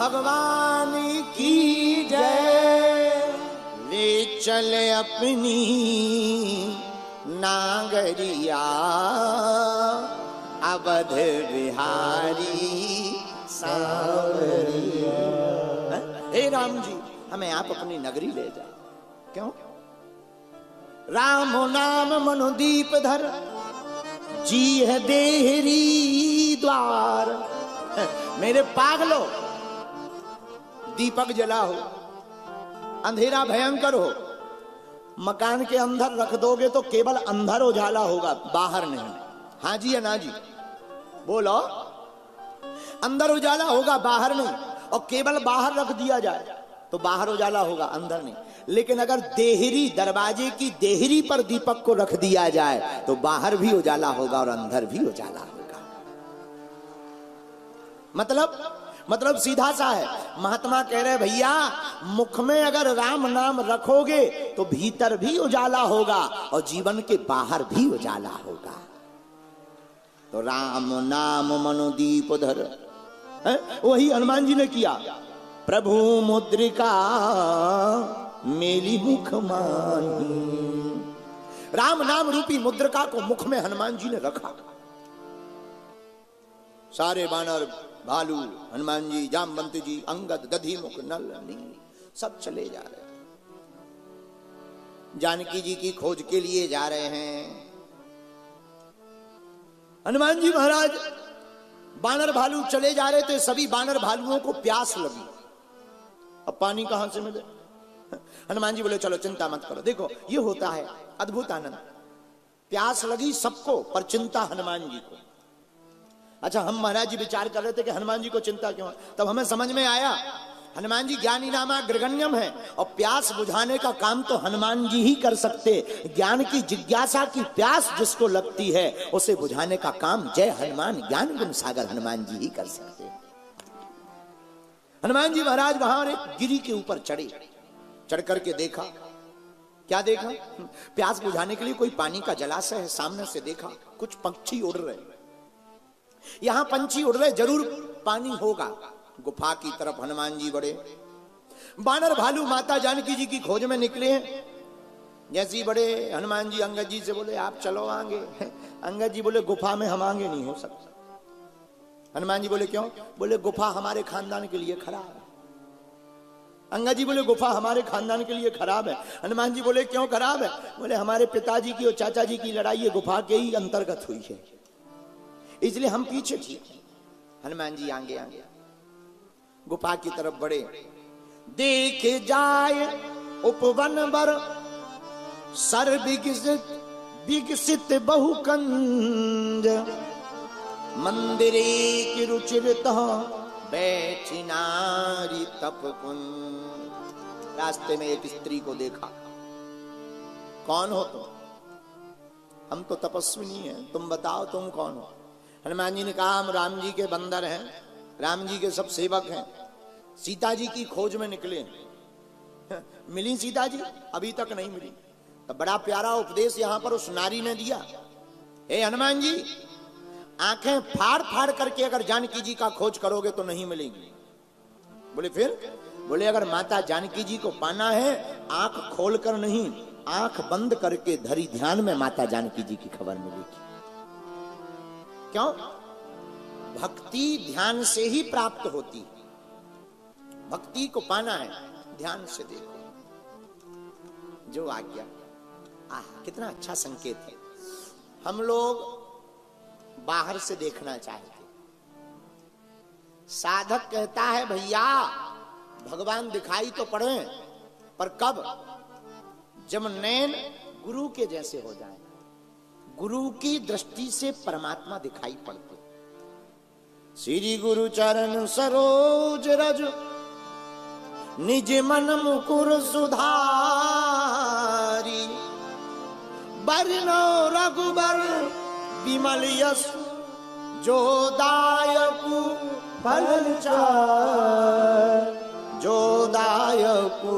भगवान की जय। ले चले अपनी नागरिया अवध बिहारी सांवरिया। हे राम जी, हमें आप अपनी नगरी ले जाओ। क्यों? राम नाम मनुदीप धर, जी है देहरी द्वार। मेरे पागलो, दीपक जला हो, अंधेरा भयंकर हो, मकान के अंदर रख दोगे तो केवल अंदर उजाला होगा, बाहर नहीं। हाँ जी या ना जी? बोलो। अंदर उजाला होगा, बाहर नहीं। और केवल बाहर रख दिया जाए तो बाहर उजाला होगा, अंदर नहीं। लेकिन अगर देहरी, दरवाजे की देहरी पर दीपक को रख दिया जाए तो बाहर भी उजाला होगा और अंदर भी उजाला होगा। मतलब सीधा सा है। महात्मा कह रहे भैया, मुख में अगर राम नाम रखोगे तो भीतर भी उजाला होगा और जीवन के बाहर भी उजाला होगा। तो राम नाम मनोदीप धर, वही हनुमान जी ने किया। प्रभु मुद्रिका मेली मुख मानी। राम नाम रूपी मुद्रिका को मुख में हनुमान जी ने रखा। सारे बानर, भालू, हनुमान जी, जामवंत जी, अंगद, दधिमुख, नल, नील सब चले जा रहे हैं। जानकी जी की खोज के लिए जा रहे हैं। हनुमान जी महाराज बानर भालू चले जा रहे थे। सभी बानर भालुओं को प्यास लगी। अब पानी कहां से मिले? हनुमान जी बोले चलो चिंता मत करो। देखो ये होता है अद्भुत आनंद। प्यास लगी सबको, पर चिंता हनुमान जी को। अच्छा, हम महाराज जी विचार कर रहे थे कि हनुमान जी को चिंता क्यों है। तब हमें समझ में आया हनुमान जी ज्ञानी नामा ग्रगण्यम है और प्यास बुझाने का काम तो हनुमान जी ही कर सकते। ज्ञान की जिज्ञासा की प्यास जिसको लगती है उसे बुझाने का काम जय हनुमान ज्ञान गुण सागर हनुमान जी ही कर सकते। हनुमान जी महाराज वहां एक गिरी के ऊपर चढ़े। चढ़ करके देखा, क्या देखा? प्यास बुझाने के लिए कोई पानी का जलाशय है। सामने से देखा कुछ पक्षी उड़ रहे। यहां पंछी उड़ रहे, जरूर पानी होगा। गुफा की तरफ हनुमान जी बढ़े। बानर भालू माता जानकी जी की खोज में निकले हैं। जैसे ही बड़े हनुमान जी अंगद जी से बोले आप चलो आगे। अंगद जी बोले गुफा में हम आगे नहीं हो सकते। हनुमान जी बोले क्यों? बोले गुफा हमारे खानदान के लिए खराब है। अंगद जी बोले गुफा हमारे खानदान के लिए खराब है। हनुमान जी बोले क्यों खराब है? बोले हमारे पिताजी की और चाचा जी की लड़ाई ये गुफा के ही अंतर्गत हुई है, इसलिए हम पीछे थे। हनुमान जी आगे आगे गुफा की तरफ बढ़े। देखे जाए उपवन बर सर विकसित बहुकंज मंदिरे की रुचिरत बैठी नारी तपकुंज। रास्ते में एक स्त्री को देखा। कौन हो तुम? हम तो तपस्विनी हैं, तुम बताओ तुम कौन हो? हनुमान जी ने कहा हम राम जी के बंदर हैं, राम जी के सब सेवक हैं, सीता जी की खोज में निकले। मिली सीता जी? अभी तक नहीं मिली। तो बड़ा प्यारा उपदेश यहां पर उस नारी ने दिया। हे हनुमान जी, आंखें फाड़ फाड़ करके अगर जानकी जी का खोज करोगे तो नहीं मिलेगी। बोले फिर? बोले अगर माता जानकी जी को पाना है आंख खोलकर नहीं, आंख बंद करके धरी ध्यान में माता जानकी जी की खबर मिलेगी। क्यों? भक्ति ध्यान से ही प्राप्त होती है। भक्ति को पाना है ध्यान से देखो। जो आज्ञा, कितना अच्छा संकेत है। हम लोग बाहर से देखना चाहते। साधक कहता है भैया भगवान दिखाई तो पड़े, पर कब? जब नैन गुरु के जैसे हो जाए, गुरु की दृष्टि से परमात्मा दिखाई पड़ते। श्री गुरु चरण सरोज रज निज मन मुकुर सुधारी बरनो रघुबर विमल यश जो दायकु फल चार, जो दायकु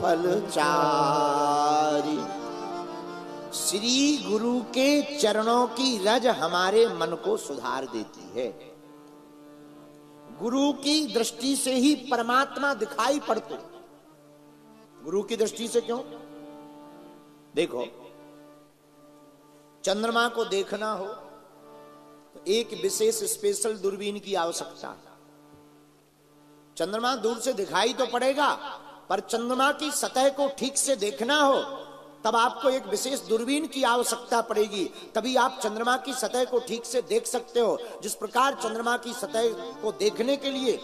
फल चारी। श्री गुरु के चरणों की रज हमारे मन को सुधार देती है। गुरु की दृष्टि से ही परमात्मा दिखाई पड़ते। गुरु की दृष्टि से क्यों? देखो, चंद्रमा को देखना हो तो एक विशेष स्पेशल दूरबीन की आवश्यकता है। चंद्रमा दूर से दिखाई तो पड़ेगा, पर चंद्रमा की सतह को ठीक से देखना हो तब आपको एक विशेष दूरबीन की आवश्यकता पड़ेगी, तभी आप चंद्रमा की सतह को ठीक से देख सकते हो। जिस प्रकार चंद्रमा की सतह को देखने के लिए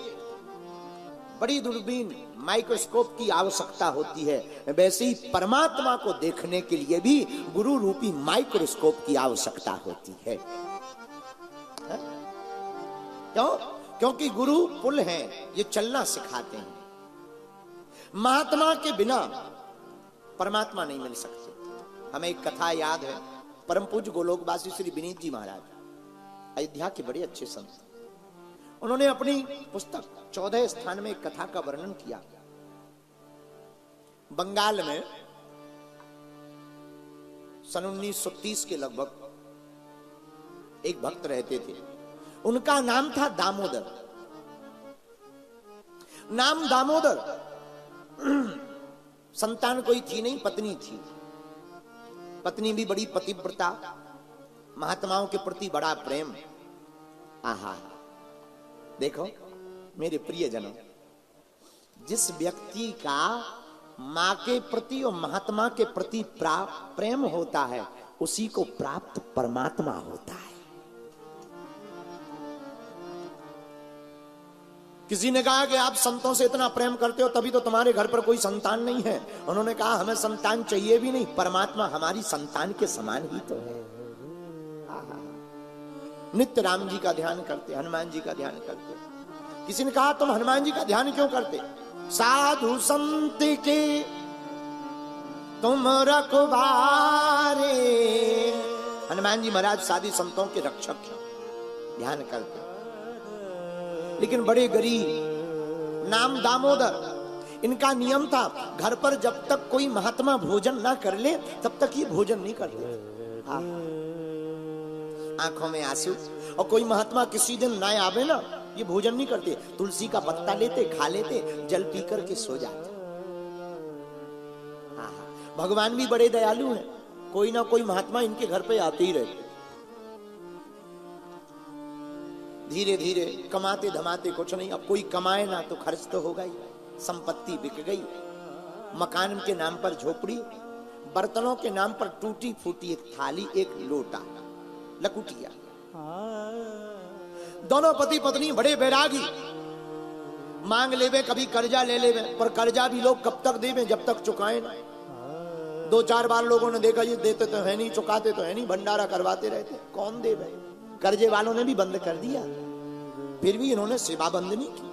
बड़ी दूरबीन माइक्रोस्कोप की आवश्यकता होती है, वैसे ही परमात्मा को देखने के लिए भी गुरु रूपी माइक्रोस्कोप की आवश्यकता होती है। क्यों? क्योंकि गुरु पुल हैं, ये चलना सिखाते हैं। महात्मा के बिना परमात्मा नहीं मिल सकते। हमें एक कथा याद है, परम पूज्य गोलोकवासी श्री विनीत जी महाराज, अयोध्या के बड़े अच्छे संत, उन्होंने अपनी पुस्तक 14 स्थान में एक कथा का वर्णन किया। बंगाल में सन 1930 के लगभग एक भक्त रहते थे, उनका नाम था दामोदर। नाम दामोदर, संतान कोई थी नहीं, पत्नी थी। पत्नी भी बड़ी पतिव्रता, महात्माओं के प्रति बड़ा प्रेम। आहा, देखो मेरे प्रियजनों, जिस व्यक्ति का मां के प्रति और महात्मा के प्रति प्रेम होता है, उसी को प्राप्त परमात्मा होता है। किसी ने कहा कि आप संतों से इतना प्रेम करते हो तभी तो तुम्हारे घर पर कोई संतान नहीं है। उन्होंने कहा हमें संतान चाहिए भी नहीं, परमात्मा हमारी संतान के समान ही तो है। नित्य राम जी का ध्यान करते, हनुमान जी का ध्यान करते। किसी ने कहा तुम हनुमान जी का ध्यान क्यों करते? साधु संत के तुम रखवारे। हनुमान जी महाराज साधु संतों के रक्षक हैं, ध्यान करते। लेकिन बड़े गरीब, नाम दामोदर। इनका नियम था, घर पर जब तक कोई महात्मा भोजन ना कर ले तब तक ये भोजन नहीं करते। आंखों में आंसू, और कोई महात्मा किसी दिन ना आवे ना, ये भोजन नहीं करते। तुलसी का पत्ता लेते, खा लेते, जल पी करके सो जाते। भगवान भी बड़े दयालु हैं, कोई ना कोई महात्मा इनके घर पे आते ही रहते। धीरे धीरे कमाते धमाते कुछ नहीं, अब कोई कमाए ना तो खर्च तो होगा ही। संपत्ति बिक गई, मकान के नाम पर झोपड़ी, बर्तनों के नाम पर टूटी फूटी एक थाली, एक लोटा, लकुटिया। दोनों पति पत्नी बड़े बैरागी, मांग लेवे, कभी कर्जा ले लेवे, पर कर्जा भी लोग कब तक देवे? जब तक चुकाए ना। 2-4 बार लोगों ने देखा, ये देते तो है नहीं, चुकाते तो है नहीं, भंडारा करवाते रहते, कौन देवे? कर्जे वालों ने भी बंद कर दिया, फिर भी इन्होंने सेवा बंद नहीं की।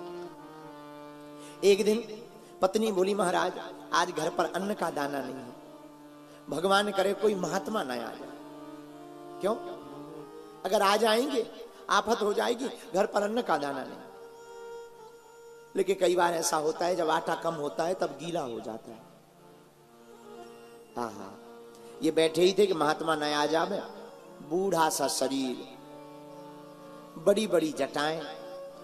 एक दिन पत्नी बोली, महाराज आज घर पर अन्न का दाना नहीं है, भगवान करे कोई महात्मा न आ जाए। क्यों? अगर आ जाएंगे आफत हो जाएगी, घर पर अन्न का दाना नहीं। लेकिन कई बार ऐसा होता है, जब आटा कम होता है तब गीला हो जाता है। आहा, ये बैठे ही थे कि महात्मा न आ जाए। बूढ़ा सा शरीर, बड़ी बड़ी जटाएं,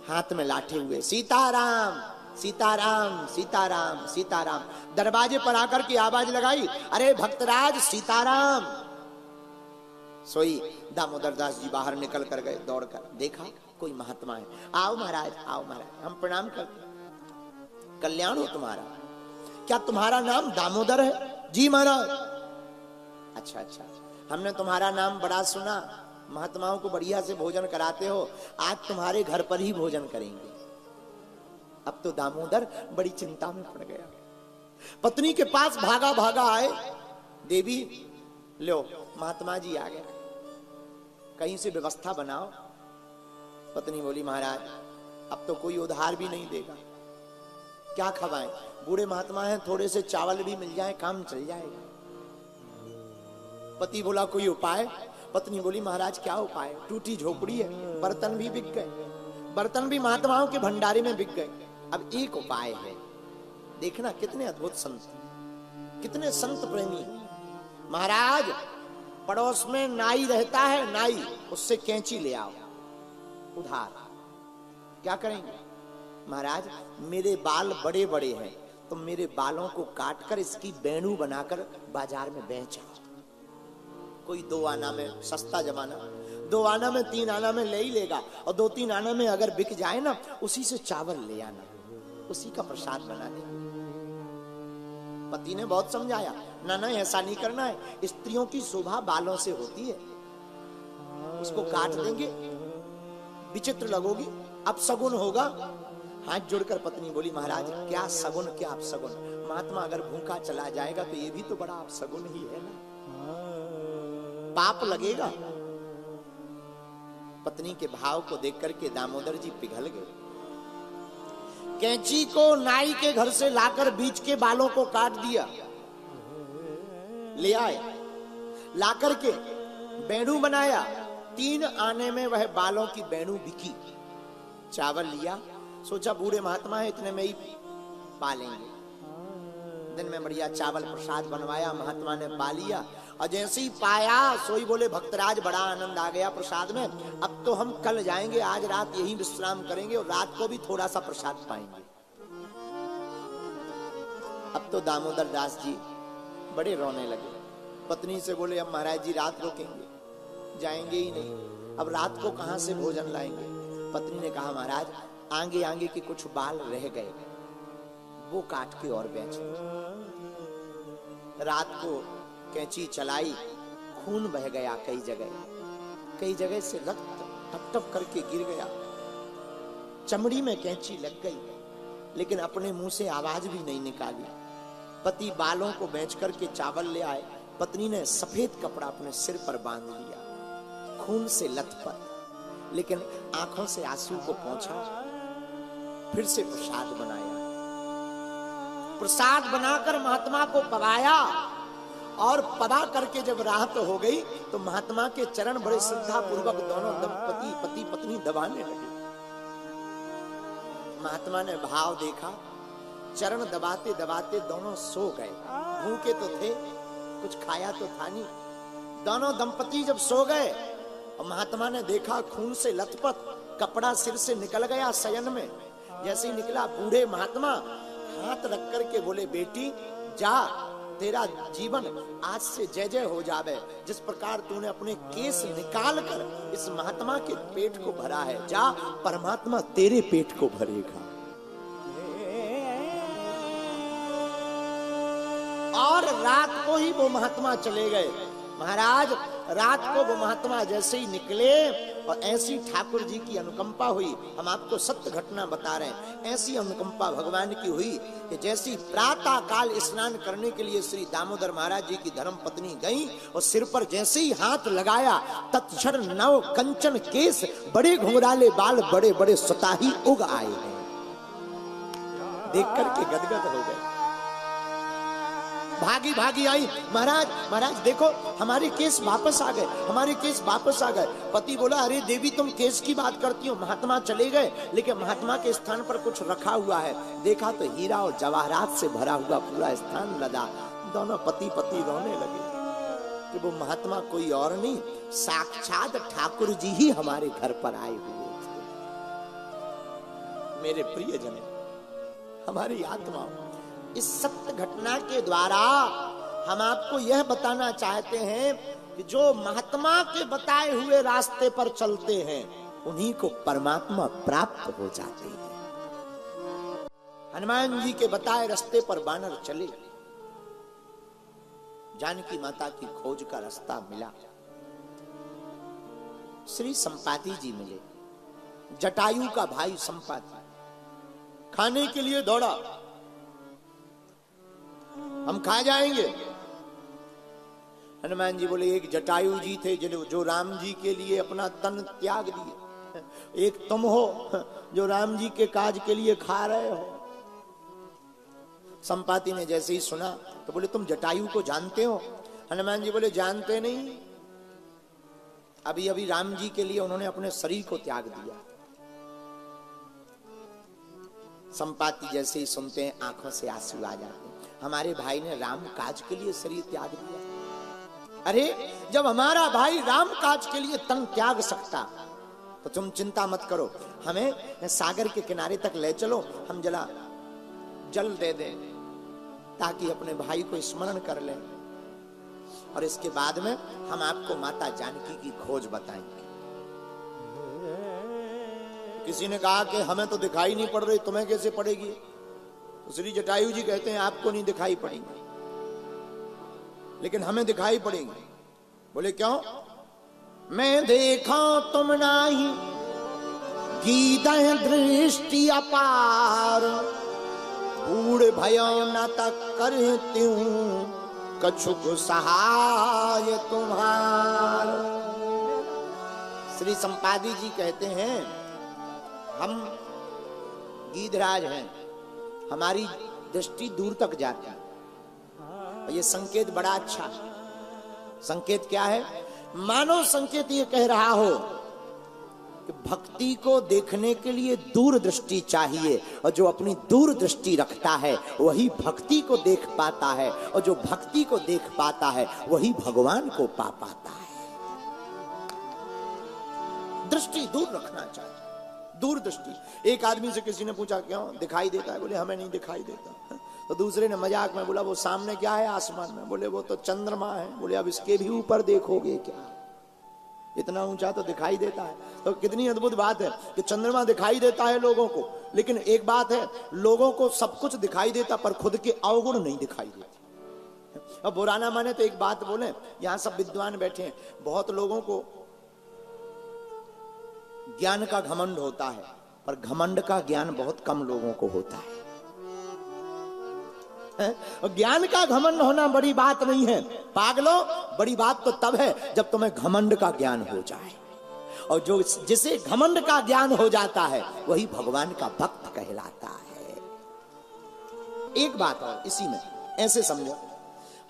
हाथ में लाठे हुए, सीताराम सीताराम सीताराम सीताराम। दरवाजे पर आकर के आवाज लगाई, अरे भक्तराज सीताराम। सोई दामोदर दास जी बाहर निकल कर गए, दौड़कर देखा कोई महात्मा है। आओ महाराज, आओ महाराज, हम प्रणाम करते, कल्याण हो तुम्हारा। क्या तुम्हारा नाम दामोदर है? जी महाराज। अच्छा अच्छा, हमने तुम्हारा नाम बड़ा सुना, महात्माओं को बढ़िया से भोजन कराते हो, आज तुम्हारे घर पर ही भोजन करेंगे। अब तो दामोदर बड़ी चिंता में पड़ गया। पत्नी के पास भागा भागा आए, देवी लो महात्मा जी आ गए, कहीं से व्यवस्था बनाओ। पत्नी बोली, महाराज अब तो कोई उधार भी नहीं देगा, क्या खवाएं? बूढ़े महात्मा हैं, थोड़े से चावल भी मिल जाए काम चल जाएगा। पति बोला कोई उपाय? पत्नी बोली, महाराज क्या उपाय? टूटी झोपड़ी है, बर्तन भी बिक गए, बर्तन भी महात्माओं के भंडारे में बिक गए। अब एक उपाय है, देखना कितने अद्भुत संत, कितने संत प्रेमी। महाराज पड़ोस में नाई रहता है, नाई, उससे कैंची ले आओ उधार। क्या करेंगे? महाराज मेरे बाल बड़े बड़े हैं, तो मेरे बालों को काटकर इसकी बेणु बनाकर बाजार में बेचा। कोई 2 आना में, सस्ता जमाना, 2 आना में 3 आना में ले ही लेगा, और 2-3 आना में अगर बिक जाए ना, उसी से चावल ले आना, उसी का प्रसाद बना दे। पति ने बहुत समझाया, ना ना ऐसा नहीं करना है, स्त्रियों की शोभा बालों से होती है, उसको काट देंगे, विचित्र लगोगी, अब सगुन होगा। हाथ जोड़कर पत्नी बोली, महाराज क्या सगुन क्या आप सगुन, महात्मा अगर भूखा चला जाएगा तो ये भी तो बड़ा आप सगुन ही है ना, पाप लगेगा। पत्नी के भाव को देख करके दामोदर जी पिघल गए। कैंची को नाई के घर से लाकर बीच के बालों को काट दिया, ले आए, लाकर के बेणु बनाया। 3 आने में वह बालों की बेणु बिकी। चावल लिया, सोचा बूढ़े महात्मा है, इतने में ही पालेंगे। दिन में बढ़िया चावल प्रसाद बनवाया, महात्मा ने पा लिया, और जैसे ही पाया सोई बोले भक्तराज बड़ा आनंद आ गया प्रसाद में, अब तो हम कल जाएंगे, आज रात यहीं विश्राम करेंगे और रात को भी थोड़ा सा प्रसाद पाएंगे। अब तो दामोदर दास जी बड़े रोने लगे। पत्नी से बोले, अब महाराज जी रात रोकेंगे, जाएंगे ही नहीं, अब रात को कहां से भोजन लाएंगे। पत्नी ने कहा, महाराज आगे आगे के कुछ बाल रह गए, वो काट के और बेच। रात को कैंची चलाई, खून बह गया, कई जगह से रक्त टप टप करके गिर गया, चमड़ी में कैंची लग गई, लेकिन अपने मुंह से आवाज भी नहीं निकाली। पति बालों को बेच करके चावल ले आए, पत्नी ने सफेद कपड़ा अपने सिर पर बांध लिया, खून से लथपथ, लेकिन आंखों से आंसू को पोंछा, फिर से प्रसाद बनाया। प्रसाद बनाकर महात्मा को पवाया, और पवा करके जब राहत हो गई तो महात्मा के चरण बड़े श्रद्धा पूर्वक दोनों दंपति पति पत्नी दबाने लगे। महात्मा ने भाव देखा, चरण दबाते दबाते दोनों सो गए। भूखे तो थे, कुछ खाया तो था नहीं। दोनों दंपति जब सो गए और महात्मा ने देखा खून से लथपथ, कपड़ा सिर से निकल गया शयन में। जैसे ही निकला, बूढ़े महात्मा हाथ रख करके बोले, बेटी जा, तेरा जीवन आज से जय जय हो जावे। जिस प्रकार तूने अपने केस निकाल कर इस महात्मा के पेट को भरा है, जा परमात्मा तेरे पेट को भरेगा। और रात को ही वो महात्मा चले गए। महाराज रात को वो महात्मा जैसे ही निकले, और ऐसी ठाकुर जी की अनुकंपा हुई, हम आपको सत्य घटना बता रहे हैं, ऐसी अनुकंपा भगवान की हुई कि जैसी प्रातः काल स्नान करने के लिए श्री दामोदर महाराज जी की धर्म पत्नी गई, और सिर पर जैसे ही हाथ लगाया, तत्क्षण नव कंचन केस, बड़े घुंघराले बाल, बड़े बड़े स्वताही उग आए हैं। देख करके गदगद हो गए, भागी भागी आई, महाराज महाराज देखो हमारे केस वापस आ गए, हमारे केस वापस आ गए। पति बोला, अरे देवी तुम केस की बात करती हो, महात्मा चले गए, लेकिन महात्मा के स्थान पर कुछ रखा हुआ है। देखा तो हीरा और जवाहरात से भरा हुआ पूरा स्थान लदा। दोनों पति पत्नी रोने लगे कि वो महात्मा कोई और नहीं, साक्षात ठाकुर जी ही हमारे घर पर आए हुए थे। मेरे प्रियजन, हमारी आत्मा, इस सत्य घटना के द्वारा हम आपको यह बताना चाहते हैं कि जो महात्मा के बताए हुए रास्ते पर चलते हैं, उन्हीं को परमात्मा प्राप्त हो जाते हैं। हनुमान जी के बताए रास्ते पर वानर चले, जानकी माता की खोज का रास्ता मिला। श्री संपाति जी मिले, जटायु का भाई संपाति, खाने के लिए दौड़ा, हम खा जाएंगे। हनुमान जी बोले, एक जटायु जी थे जो राम जी के लिए अपना तन त्याग दिए, एक तुम हो जो राम जी के काज के लिए खा रहे हो। संपाति ने जैसे ही सुना तो बोले, तुम जटायु को जानते हो? हनुमान जी बोले, जानते नहीं, अभी अभी राम जी के लिए उन्होंने अपने शरीर को त्याग दिया। संपाति जैसे ही सुनते हैं, आंखों से आंसू आ जाते हैं। हमारे भाई ने राम काज के लिए शरीर त्याग दिया। अरे जब हमारा भाई राम काज के लिए तन त्याग सकता, तो तुम चिंता मत करो, हमें सागर के किनारे तक ले चलो, हम जला जल दे दें ताकि अपने भाई को स्मरण कर लें, और इसके बाद में हम आपको माता जानकी की खोज बताएंगे। किसी ने कहा कि हमें तो दिखाई नहीं पड़ रही, तुम्हें कैसे पड़ेगी? तो श्री जटायु जी कहते हैं आपको नहीं दिखाई पड़ेगी, लेकिन हमें दिखाई पड़ेगी। बोले क्यों? मैं देखा तुम नाही गीत दृष्टि अपार, बूढ़ भयो न तक करती हूं कछुक सहाय तुम्हार। श्री संपादी जी कहते हैं हम गीधराज हैं, हमारी दृष्टि दूर तक जाती है। ये संकेत बड़ा अच्छा है। संकेत क्या है? मानो संकेत ये कह रहा हो कि भक्ति को देखने के लिए दूर दृष्टि चाहिए, और जो अपनी दूर दृष्टि रखता है वही भक्ति को देख पाता है, और जो भक्ति को देख पाता है वही भगवान को पा पाता है। दृष्टि दूर रखना चाहिए, दूर दृष्टि। एक आदमी से किसी ने पूछा क्यों दिखाई देता है? बोले हमें नहीं दिखाई देता। तो दूसरे ने मजाक में बोला वो सामने क्या है आसमान में? बोले वो तो चंद्रमा है। बोले अब इसके भी ऊपर देखोगे क्या? इतना ऊंचा तो दिखाई देता है। तो कितनी अद्भुत बात है कि चंद्रमा दिखाई देता है लोगों को, लेकिन एक बात है, लोगों को सब कुछ दिखाई देता पर खुद के अवगुण नहीं दिखाई देते। अब बुरा ना माने तो एक बात बोले, यहां सब विद्वान बैठे हैं, बहुत लोगों को ज्ञान का घमंड होता है, पर घमंड का ज्ञान बहुत कम लोगों को होता है। ज्ञान का घमंड होना बड़ी बात नहीं है पागलो, बड़ी बात तो तब है जब तुम्हें घमंड का ज्ञान हो जाए, और जो जिसे घमंड का ज्ञान हो जाता है वही भगवान का भक्त कहलाता है। एक बात और इसी में ऐसे समझो,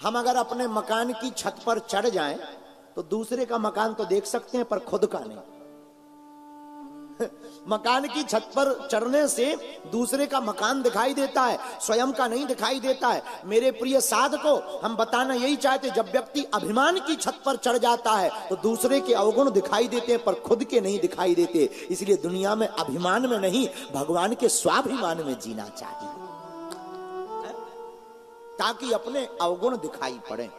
हम अगर अपने मकान की छत पर चढ़ जाएं तो दूसरे का मकान तो देख सकते हैं पर खुद का नहीं। मकान की छत पर चढ़ने से दूसरे का मकान दिखाई देता है, स्वयं का नहीं दिखाई देता है। मेरे प्रिय साधको, हम बताना यही चाहते, जब व्यक्ति अभिमान की छत पर चढ़ जाता है तो दूसरे के अवगुण दिखाई देते हैं पर खुद के नहीं दिखाई देते। इसलिए दुनिया में अभिमान में नहीं, भगवान के स्वाभिमान में जीना चाहिए, ताकि अपने अवगुण दिखाई पड़े।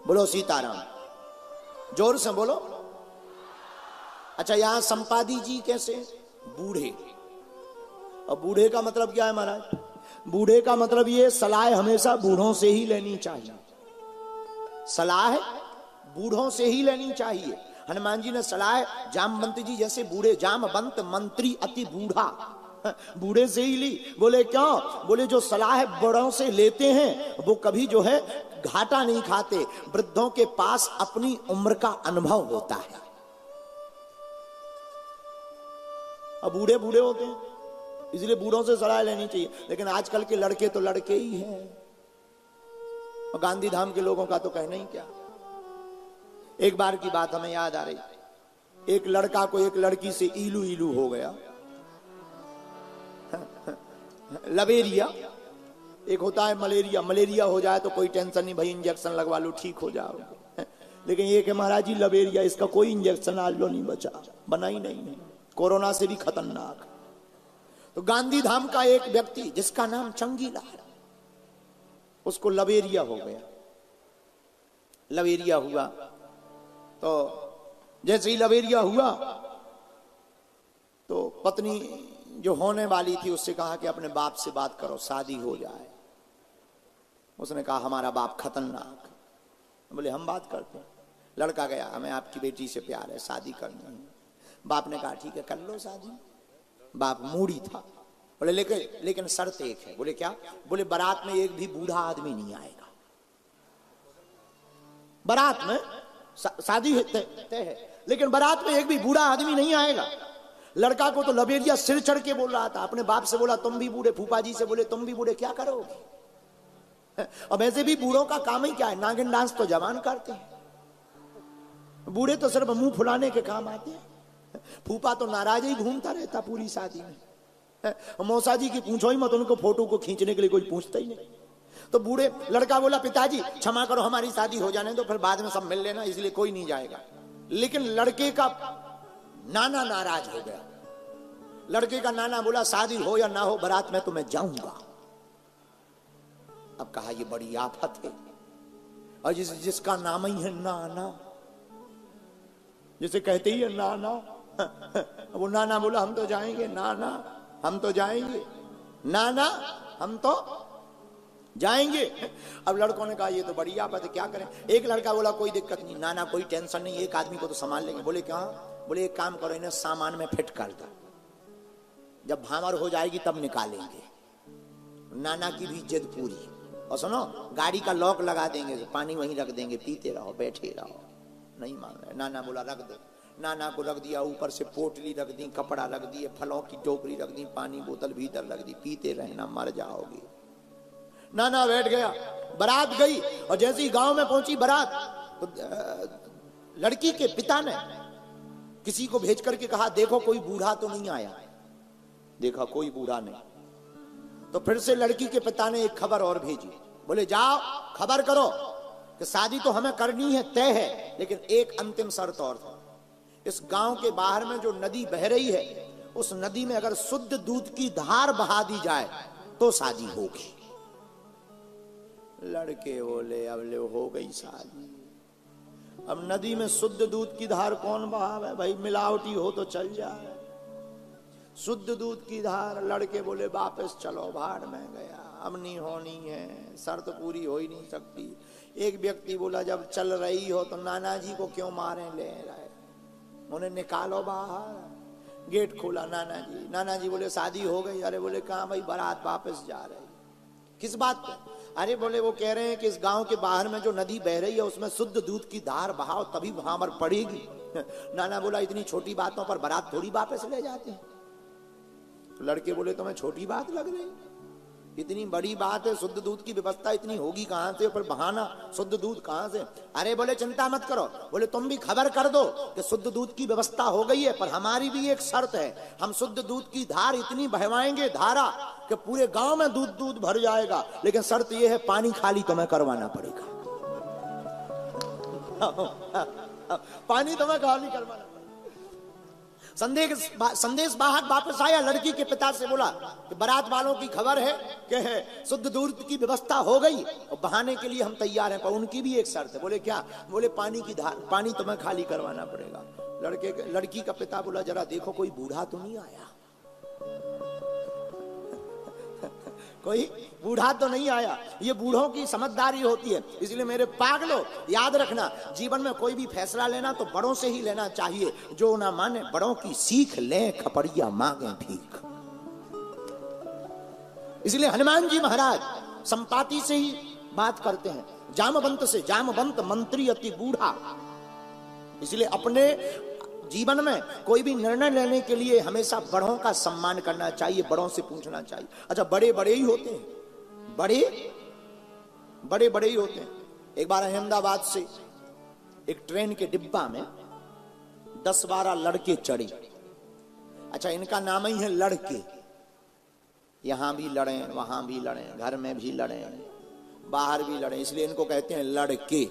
बोलो सीताराम, जोर से बोलो। अच्छा, यहां संपादी जी कैसे? बूढ़े। और बूढ़े का मतलब क्या है महाराज? बूढ़े का मतलब ये सलाह हमेशा बूढ़ों से ही लेनी चाहिए, सलाह बूढ़ों से ही लेनी चाहिए। हनुमान जी ने सलाह जामवंत जी जैसे बूढ़े, जामवंत मंत्री अति बूढ़ा, बूढ़े से ही ली। बोले क्यों? बोले जो सलाह बड़ों से लेते हैं वो कभी जो है घाटा नहीं खाते। वृद्धों के पास अपनी उम्र का अनुभव होता है। अब बूढ़े बूढ़े होते हैं, इसलिए बूढ़ों से सलाह लेनी चाहिए। लेकिन आजकल के लड़के तो लड़के ही हैं, और गांधी धाम के लोगों का तो कहना ही क्या। एक बार की बात हमें याद आ रही, एक लड़का को एक लड़की से इलू इलू हो गया, लवेरिया। एक होता है मलेरिया, मलेरिया हो जाए तो कोई टेंशन नहीं भाई, इंजेक्शन लगवा लो ठीक हो जाओगे। लेकिन ये कि महाराज जी लवेरिया, इसका कोई इंजेक्शन आज लो नहीं बचा, बना ही नहीं, कोरोना से भी खतरनाक। तो गांधी धाम का एक व्यक्ति जिसका नाम चंगीला है, उसको लवेरिया हो गया। लवेरिया हुआ तो जैसे ही लवेरिया हुआ तो पत्नी जो होने वाली थी उससे कहा कि अपने बाप से बात करो, शादी हो जाए। उसने कहा हमारा बाप खतरनाक। बोले हम बात करते हैं। लड़का गया, हमें आपकी बेटी से प्यार है, शादी करनी है। बाप ने कहा ठीक है कर लो शादी। बाप मूड़ी था। बोले लेकिन शर्त एक है। बोले क्या? बोले बारात में एक भी बूढ़ा आदमी नहीं आएगा। बारात में शादी तय है, लेकिन बारात में एक भी बूढ़ा आदमी नहीं आएगा। लड़का को तो लबेरिया सिर चढ़ के बोल रहा था। अपने बाप से बोला तुम भी बूढ़े, फूफा जी से बोले तुम भी बूढ़े, क्या करोगे? अब ऐसे भी बूढ़ों का काम ही क्या है? नागिन डांस तो जवान करते हैं, बूढ़े तो सिर्फ मुंह फुलाने के काम आते हैं। फूफा तो नाराज ही घूमता रहता पूरी शादी में। मौसा जी की पूछो ही मत, उनको फोटो को खींचने के लिए कोई पूछता ही नहीं। तो बूढ़े लड़का बोला पिताजी क्षमा करो, हमारी शादी हो जाने दो, फिर बाद में सब मिल लेना, इसलिए कोई नहीं जाएगा। लेकिन लड़के का नाना नाराज हो गया। लड़के का नाना बोला शादी हो या ना हो बारात में तो मैं जाऊंगा। अब कहा ये बड़ी आफत है, और जिसका नाम ही है नाना, जिसे कहते ही है नाना, वो नाना बोला हम तो जाएंगे, नाना हम तो जाएंगे, नाना हम तो जाएंगे। अब लड़कों ने कहा ये तो बड़ी आफत है, क्या करें। एक लड़का बोला कोई दिक्कत नहीं नाना, कोई टेंशन नहीं, एक आदमी को तो संभाल लेंगे। बोले क्या? बोले एक काम करो, इन्हें सामान में फिट कर दो, जब भामर हो जाएगी तब निकालेंगे। नाना की भी जिद पूरी। और सुनो गाड़ी का लॉक लगा देंगे, पानी वहीं रख देंगे, पीते रहो बैठे रहो। नहीं मान रहे। नाना बोला रख दो। नाना को रख दिया, ऊपर से पोटली रख दी, कपड़ा रख दिए, फलों की टोकरी रख दी, पानी बोतल भीतर रख दी, पीते रहना मर जाओगे। नाना बैठ गया। बारात गई और जैसे ही गांव में पहुंची बारात, तो लड़की के पिता ने किसी को भेज करके कहा देखो कोई बूढ़ा तो नहीं आया। देखा कोई बूढ़ा नहीं। तो फिर से लड़की के पिता ने एक खबर और भेजी। बोले जाओ खबर करो कि शादी तो हमें करनी है, तय है, लेकिन एक अंतिम शर्त और था। इस गांव के बाहर में जो नदी बह रही है, उस नदी में अगर शुद्ध दूध की धार बहा दी जाए तो शादी होगी। लड़के बोले अब ले हो गई शादी। अब नदी में शुद्ध दूध की धार कौन बहावे भाई, मिलावटी हो तो चल जाए। शुद्ध दूध की धार। लड़के बोले वापस चलो, भाड़ में गया, अब नहीं होनी है, शर्त पूरी हो ही नहीं सकती। एक व्यक्ति बोला जब चल रही हो तो नाना जी को क्यों मारे ले रहे, उन्हें निकालो बाहर। गेट खोला नाना जी। नाना जी बोले शादी हो गई। अरे बोले कहाँ भाई, बारात वापस जा रही। किस बात पे? अरे बोले वो कह रहे हैं कि इस गांव के बाहर में जो नदी बह रही है उसमें शुद्ध दूध की धार बहाओ तभी वहां पर पड़ेगी। नाना बोला इतनी छोटी बातों पर बारात थोड़ी वापस ले जाते हैं। तो लड़के बोले तुम्हें छोटी बात लग रही, इतनी बड़ी बात है, शुद्ध दूध की व्यवस्था इतनी होगी कहां से, पर बहाना शुद्ध दूध कहां से। अरे बोले चिंता मत करो। बोले तुम भी खबर कर दो कि शुद्ध दूध की व्यवस्था हो गई है, पर हमारी भी एक शर्त है, हम शुद्ध दूध की धार इतनी बहवाएंगे धारा कि पूरे गांव में दूध दूध भर जाएगा, लेकिन शर्त यह है पानी खाली तुम्हें करवाना पड़ेगा। पानी तुम्हें खाली करवाना। संदेश वाहक वापस आया, लड़की के पिता से बोला कि बारात वालों की खबर है कि शुद्ध दूध की व्यवस्था हो गई और बहाने के लिए हम तैयार हैं, पर उनकी भी एक शर्त है। बोले क्या? बोले पानी की धार, पानी तुम्हें खाली करवाना पड़ेगा। लड़की का पिता बोला जरा देखो कोई बूढ़ा तो नहीं आया, कोई बूढ़ा तो नहीं आया। ये बूढ़ों की समझदारी होती है। इसलिए मेरे पागलो याद रखना, जीवन में कोई भी फैसला लेना तो बड़ों से ही लेना चाहिए। जो ना माने बड़ों की सीख लें, खपड़िया मांगे भीख। इसलिए हनुमान जी महाराज संपाति से ही बात करते हैं, जामवंत से, जामवंत मंत्री अति बूढ़ा। इसलिए अपने जीवन में कोई भी निर्णय लेने के लिए हमेशा बड़ों का सम्मान करना चाहिए, बड़ों से पूछना चाहिए। अच्छा बड़े बड़े ही होते हैं, बड़े बड़े ही होते हैं। एक बार अहमदाबाद से एक ट्रेन के डिब्बा में 10-12 लड़के चढ़े। अच्छा इनका नाम ही है लड़के। यहां भी लड़े, वहां भी लड़े, घर में भी लड़े, बाहर भी लड़े, इसलिए इनको कहते हैं लड़के।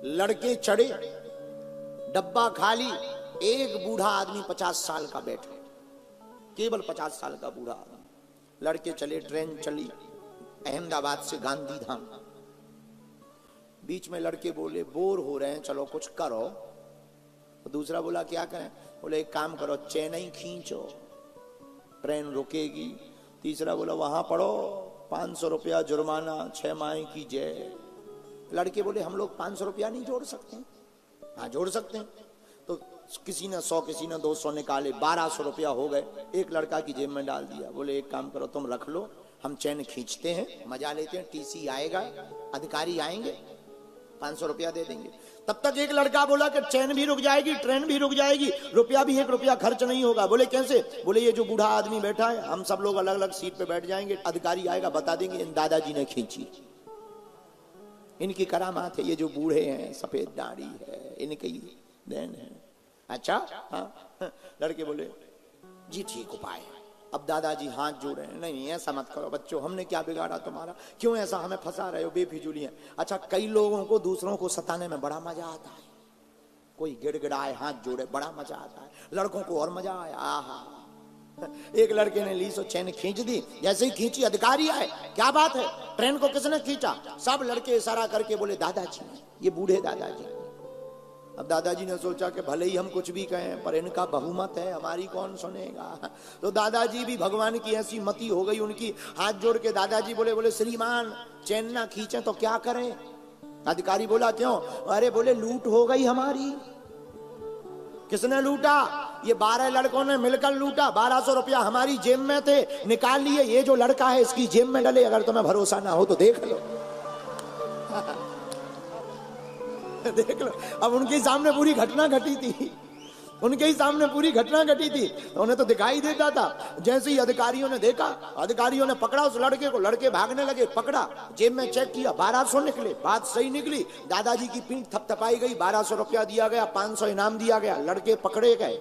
लड़के चढ़े, डब्बा खाली, एक बूढ़ा आदमी 50 साल का बैठा, केवल 50 साल का बूढ़ा आदमी। लड़के चले, ट्रेन चली अहमदाबाद से गांधी धाम। बीच में लड़के बोले बोर हो रहे हैं, चलो कुछ करो। तो दूसरा बोला क्या करें? बोले एक काम करो, चेन्नई खींचो, ट्रेन रुकेगी। तीसरा बोला वहां पढ़ो, 500 रुपया जुर्माना, 6 माह की जेल। लड़के बोले हम लोग 500 रुपया नहीं जोड़ सकते? हाँ जोड़ सकते हैं। तो किसी ने 100, किसी ने 200 निकाले, 1200 रुपया हो गए। एक लड़का की जेब में डाल दिया। बोले एक काम करो तुम रख लो, हम चैन खींचते हैं, मजा लेते हैं, टीसी आएगा, अधिकारी आएंगे, 500 रुपया दे देंगे। तब तक एक लड़का बोला कि चैन भी रुक जाएगी, ट्रेन भी रुक जाएगी, रुपया भी 1 रुपया खर्च नहीं होगा। बोले कैसे? बोले ये जो बूढ़ा आदमी बैठा है, हम सब लोग अलग अलग सीट पे बैठ जाएंगे, अधिकारी आएगा बता देंगे इन दादाजी ने खींची, इनकी करामात है, ये जो बूढ़े हैं, सफेद दाढ़ी है, इनकी देन है। अच्छा हाँ। लड़के बोले जी ठीक उपाय है। अब दादाजी हाथ जोड़े, नहीं ऐसा मत करो बच्चों, हमने क्या बिगाड़ा तुम्हारा, क्यों ऐसा हमें फंसा रहे हो, बेफिजूली है। अच्छा कई लोगों को दूसरों को सताने में बड़ा मजा आता है, कोई गिड़गिड़ाए, हाथ जोड़े, बड़ा मजा आता है। लड़कों को और मजा आया। आहा, एक लड़के ने ली सो चैन खींच दी, जैसे ही खींची अधिकारी आए, क्या बात है, ट्रेन को किसने खींचा? सब लड़के इशारा करके बोले दादाजी, ये बूढ़े दादाजी। अब दादाजी ने सोचा कि भले ही हम कुछ भी कहें पर इनका बहुमत है, हमारी कौन सुनेगा। तो दादाजी भी भगवान की ऐसी मति हो गई उनकी, हाथ जोड़ के दादाजी बोले श्रीमान चैन ना खींचे तो क्या करें? अधिकारी बोला क्यों? अरे बोले लूट हो गई हमारी। किसने लूटा? ये 12 लड़कों ने मिलकर लूटा। 1200 रुपया हमारी जेब में थे, निकाल लिए, ये जो लड़का है इसकी जेब में डले। अगर तुम्हें भरोसा ना हो तो देख लो। देख लो। अब उनके सामने पूरी घटना घटी थी, उनके ही सामने पूरी घटना घटी थी, उन्हें तो दिखाई देता था। जैसे ही अधिकारियों ने देखा, अधिकारियों ने पकड़ा उस लड़के को, लड़के भागने लगे, पकड़ा, जेब में चेक किया, 1200 निकले। बात सही निकली, दादाजी की पीठ थपथपाई गई, 1200 रुपया दिया गया, 500 इनाम दिया गया, लड़के पकड़े गए।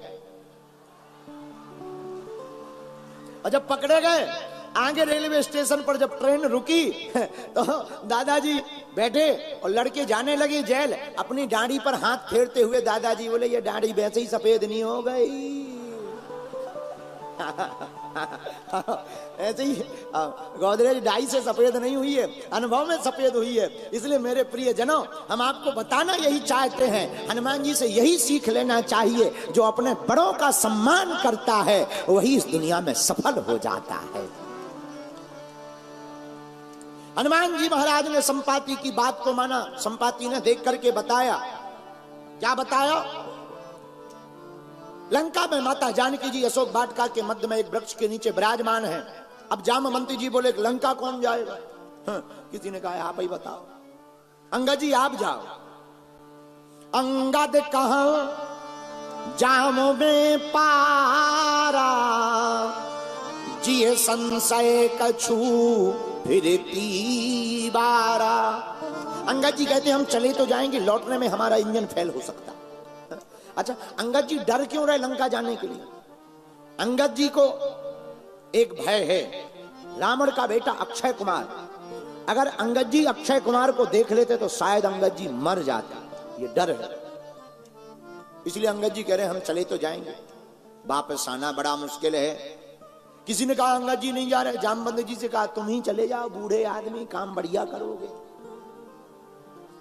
और जब पकड़े गए, आगे रेलवे स्टेशन पर जब ट्रेन रुकी तो दादाजी बैठे और लड़के जाने लगे जेल। अपनी दाढ़ी पर हाथ फेरते हुए दादाजी बोले ये दाढ़ी वैसे ही सफेद नहीं हो गई। ऐसे ही गोदरेज डाई से सफेद नहीं हुई है, अनुभव में सफेद हुई है। इसलिए मेरे प्रिय जनों, हम आपको बताना यही चाहते हैं, हनुमान जी से यही सीख लेना चाहिए, जो अपने बड़ों का सम्मान करता है वही इस दुनिया में सफल हो जाता है। हनुमान जी महाराज ने संपाति की बात को माना। संपाति ने देख करके बताया, क्या बताया? लंका में माता जानकी जी अशोक वाटिका के मध्य में एक वृक्ष के नीचे विराजमान है। अब जामवंती जी बोले लंका कौन जाएगा? किसी ने कहा आप ही बताओ। अंगद जी आप जाओ। अंगद कहाँ जामो में पारा, जिये संशय कछु फिर तीबारा। अंगद जी कहते हम चले तो जाएंगे, लौटने में हमारा इंजन फेल हो सकता। अच्छा, अंगद जी डर क्यों रहे लंका जाने के लिए? अंगद जी को एक भय है, रावण का बेटा अक्षय कुमार। अगर अंगद जी अक्षय कुमार को देख लेते तो शायद अंगद जी मर जाते, ये डर है। इसलिए अंगद जी कह रहे हम चले तो जाएंगे, वापस आना बड़ा मुश्किल है। किसी ने कहा अंगद जी नहीं जा रहे। जामवंत जी से कहा तुम ही चले जाओ, बूढ़े आदमी, काम बढ़िया करोगे।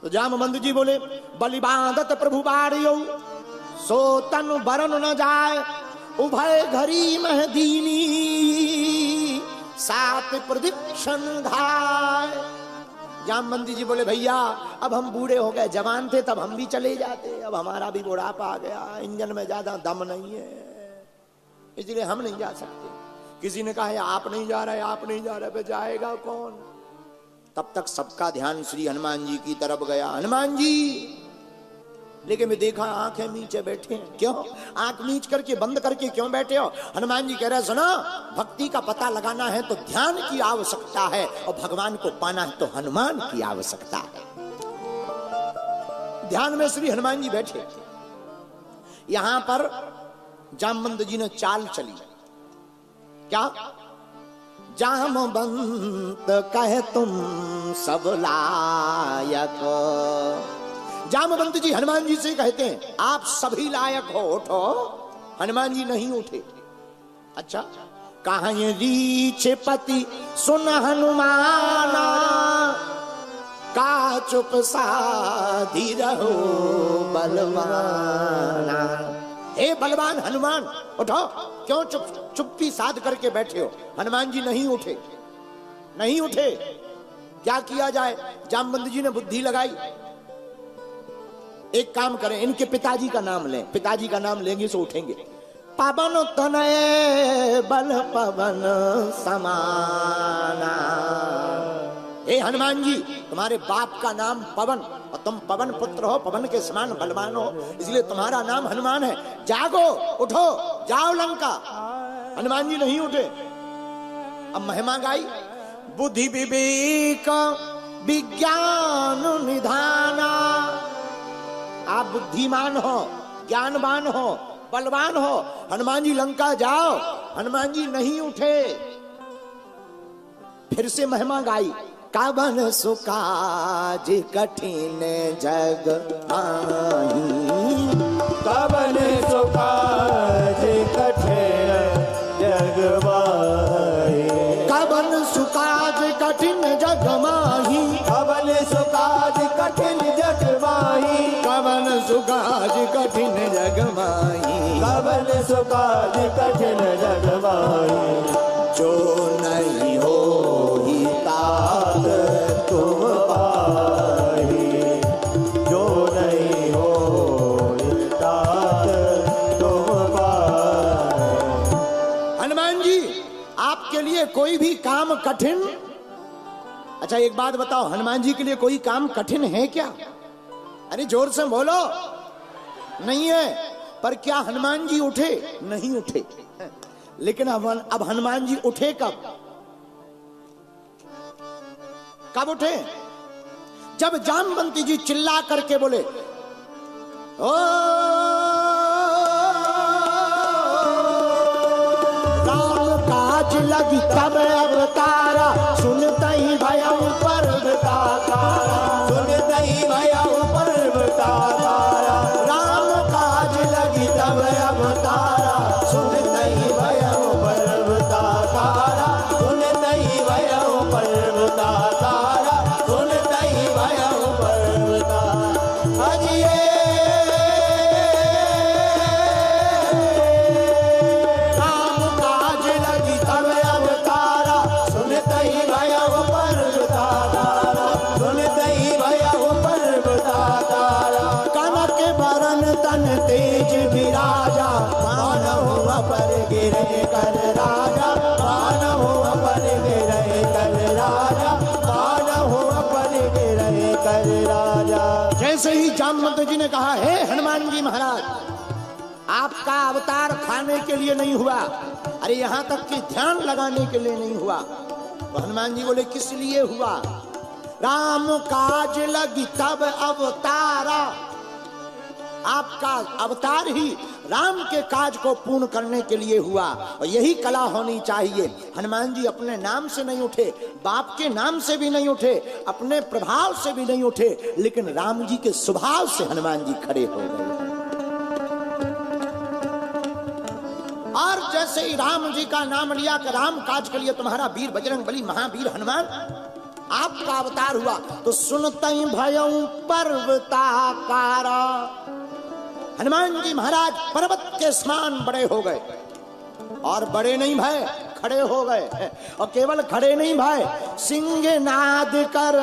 तो जामवंत जी बोले बलिबादत प्रभु बारियो, सो तन बरन न जाए, उभय घरी मह दीनी, सात प्रदीक्षण धाय। जामवंत जी बोले भैया अब हम बूढ़े हो गए, जवान थे तब हम भी चले जाते, अब हमारा भी बुढ़ापा आ गया, इंजन में ज्यादा दम नहीं है, इसलिए हम नहीं जा सकते। किसी ने कहा आप नहीं जा रहे, आप नहीं जा रहे, पे जाएगा कौन? तब तक सबका ध्यान श्री हनुमान जी की तरफ गया। हनुमान जी, लेकिन मैं देखा आंखें नीचे बैठे हैं। क्यों आंख नीच करके बंद करके क्यों बैठे हो? हनुमान जी कह रहे सुनो, भक्ति का पता लगाना है तो ध्यान की आवश्यकता है, और भगवान को पाना है तो हनुमान की आवश्यकता है। ध्यान में श्री हनुमान जी बैठे। यहां पर जामवंत जी ने चाल चली। क्या? जामवंत कहे तुम सब लायक। जामवंत जी हनुमान जी से कहते हैं आप सभी लायक हो, उठो। हनुमान जी नहीं उठे। अच्छा, कहा ये रीछ पति सुन हनुमाना, का चुप साधी रहो बलवाना। हे बलवान हनुमान उठो, क्यों चुप्पी साध करके बैठे हो? हनुमान जी नहीं उठे, नहीं उठे। क्या किया जाए? जामवंत जी ने बुद्धि लगाई। एक काम करें, इनके पिताजी का नाम लें, पिताजी का नाम लेंगे तो उठेंगे। पवन तनय बल पवन समाना। हे हनुमान जी, तुम्हारे बाप का नाम पवन और तुम पवन पुत्र हो, पवन के समान बलवान हो, इसलिए तुम्हारा नाम हनुमान है। जागो, उठो, जाओ लंका। हनुमान जी नहीं उठे। अब महिमा गाई, बुद्धि विवेक विज्ञान निधाना। आप बुद्धिमान हो, ज्ञानवान हो, बलवान हो, हनुमान जी लंका जाओ। हनुमान जी नहीं उठे। फिर से महिमा गाई, कावन सुकाज कठिन जग आही। कवन सुकाज कठिन जग माही। कवन सुकाज कठिन जग माही। कवन सुकाज कठिन जग माही। कवन सुकाज कठिन जग माही। कवन सुकाज कठिन जग माही। जो नहीं हो ही तात तुम पाही। जो नहीं हो तात तुम पाही। हनुमान जी, आपके लिए कोई भी काम कठिन? अच्छा एक बात बताओ, हनुमान जी के लिए कोई काम कठिन है क्या? अरे जोर से बोलो। नहीं है। पर क्या हनुमान जी उठे? नहीं उठे। लेकिन अब हनुमान जी उठे कब? कब उठे? जब जामवंती जी चिल्ला करके बोले, ओ राम काज लगी तब अवतारा। सुनता ही भयउ पर्वताकारा। सुनता ही भयउ पर्वताकारा। राम काज लगी तब अवतारा। सुनता ही भयउ पर्वताकारा। सुनता ही भयउ पर्वताकारा। सुनता ही भयउ पर्वताकारा। अजिए राम काज लगी तब अवतारा। सुनता ही भयउ पर्वताकारा। सुनता ही भयउ पर्वताकारा। कनक बरन तन तेज विराजा। मानव अपर गिरे कर राजा। मानव अपर गिरे कर राजा। मानव अपर गिरे कर राजा। जैसे ही जामवंत जी ने कहा, हे हनुमान जी महाराज, आपका अवतार खाने के लिए नहीं हुआ, अरे यहां तक कि ध्यान लगाने के लिए नहीं हुआ। तो हनुमान जी बोले, किस लिए हुआ? राम काज लगी तब अवतारा। आपका अवतार ही राम के काज को पूर्ण करने के लिए हुआ। और यही कला होनी चाहिए। हनुमान जी अपने नाम से नहीं उठे, बाप के नाम से भी नहीं उठे, अपने प्रभाव से भी नहीं उठे, लेकिन राम जी के स्वभाव से हनुमान जी खड़े हो गए। और जैसे ही राम जी का नाम लिया कि राम काज के लिए तुम्हारा वीर बजरंग बली महावीर हनुमान आपका अवतार हुआ, तो सुनते ही भयउ पर्वताकारा। हनुमान जी महाराज पर्वत के समान बड़े हो गए। और बड़े नहीं भय, खड़े हो गए। और केवल खड़े नहीं भय, सिंह नाद कर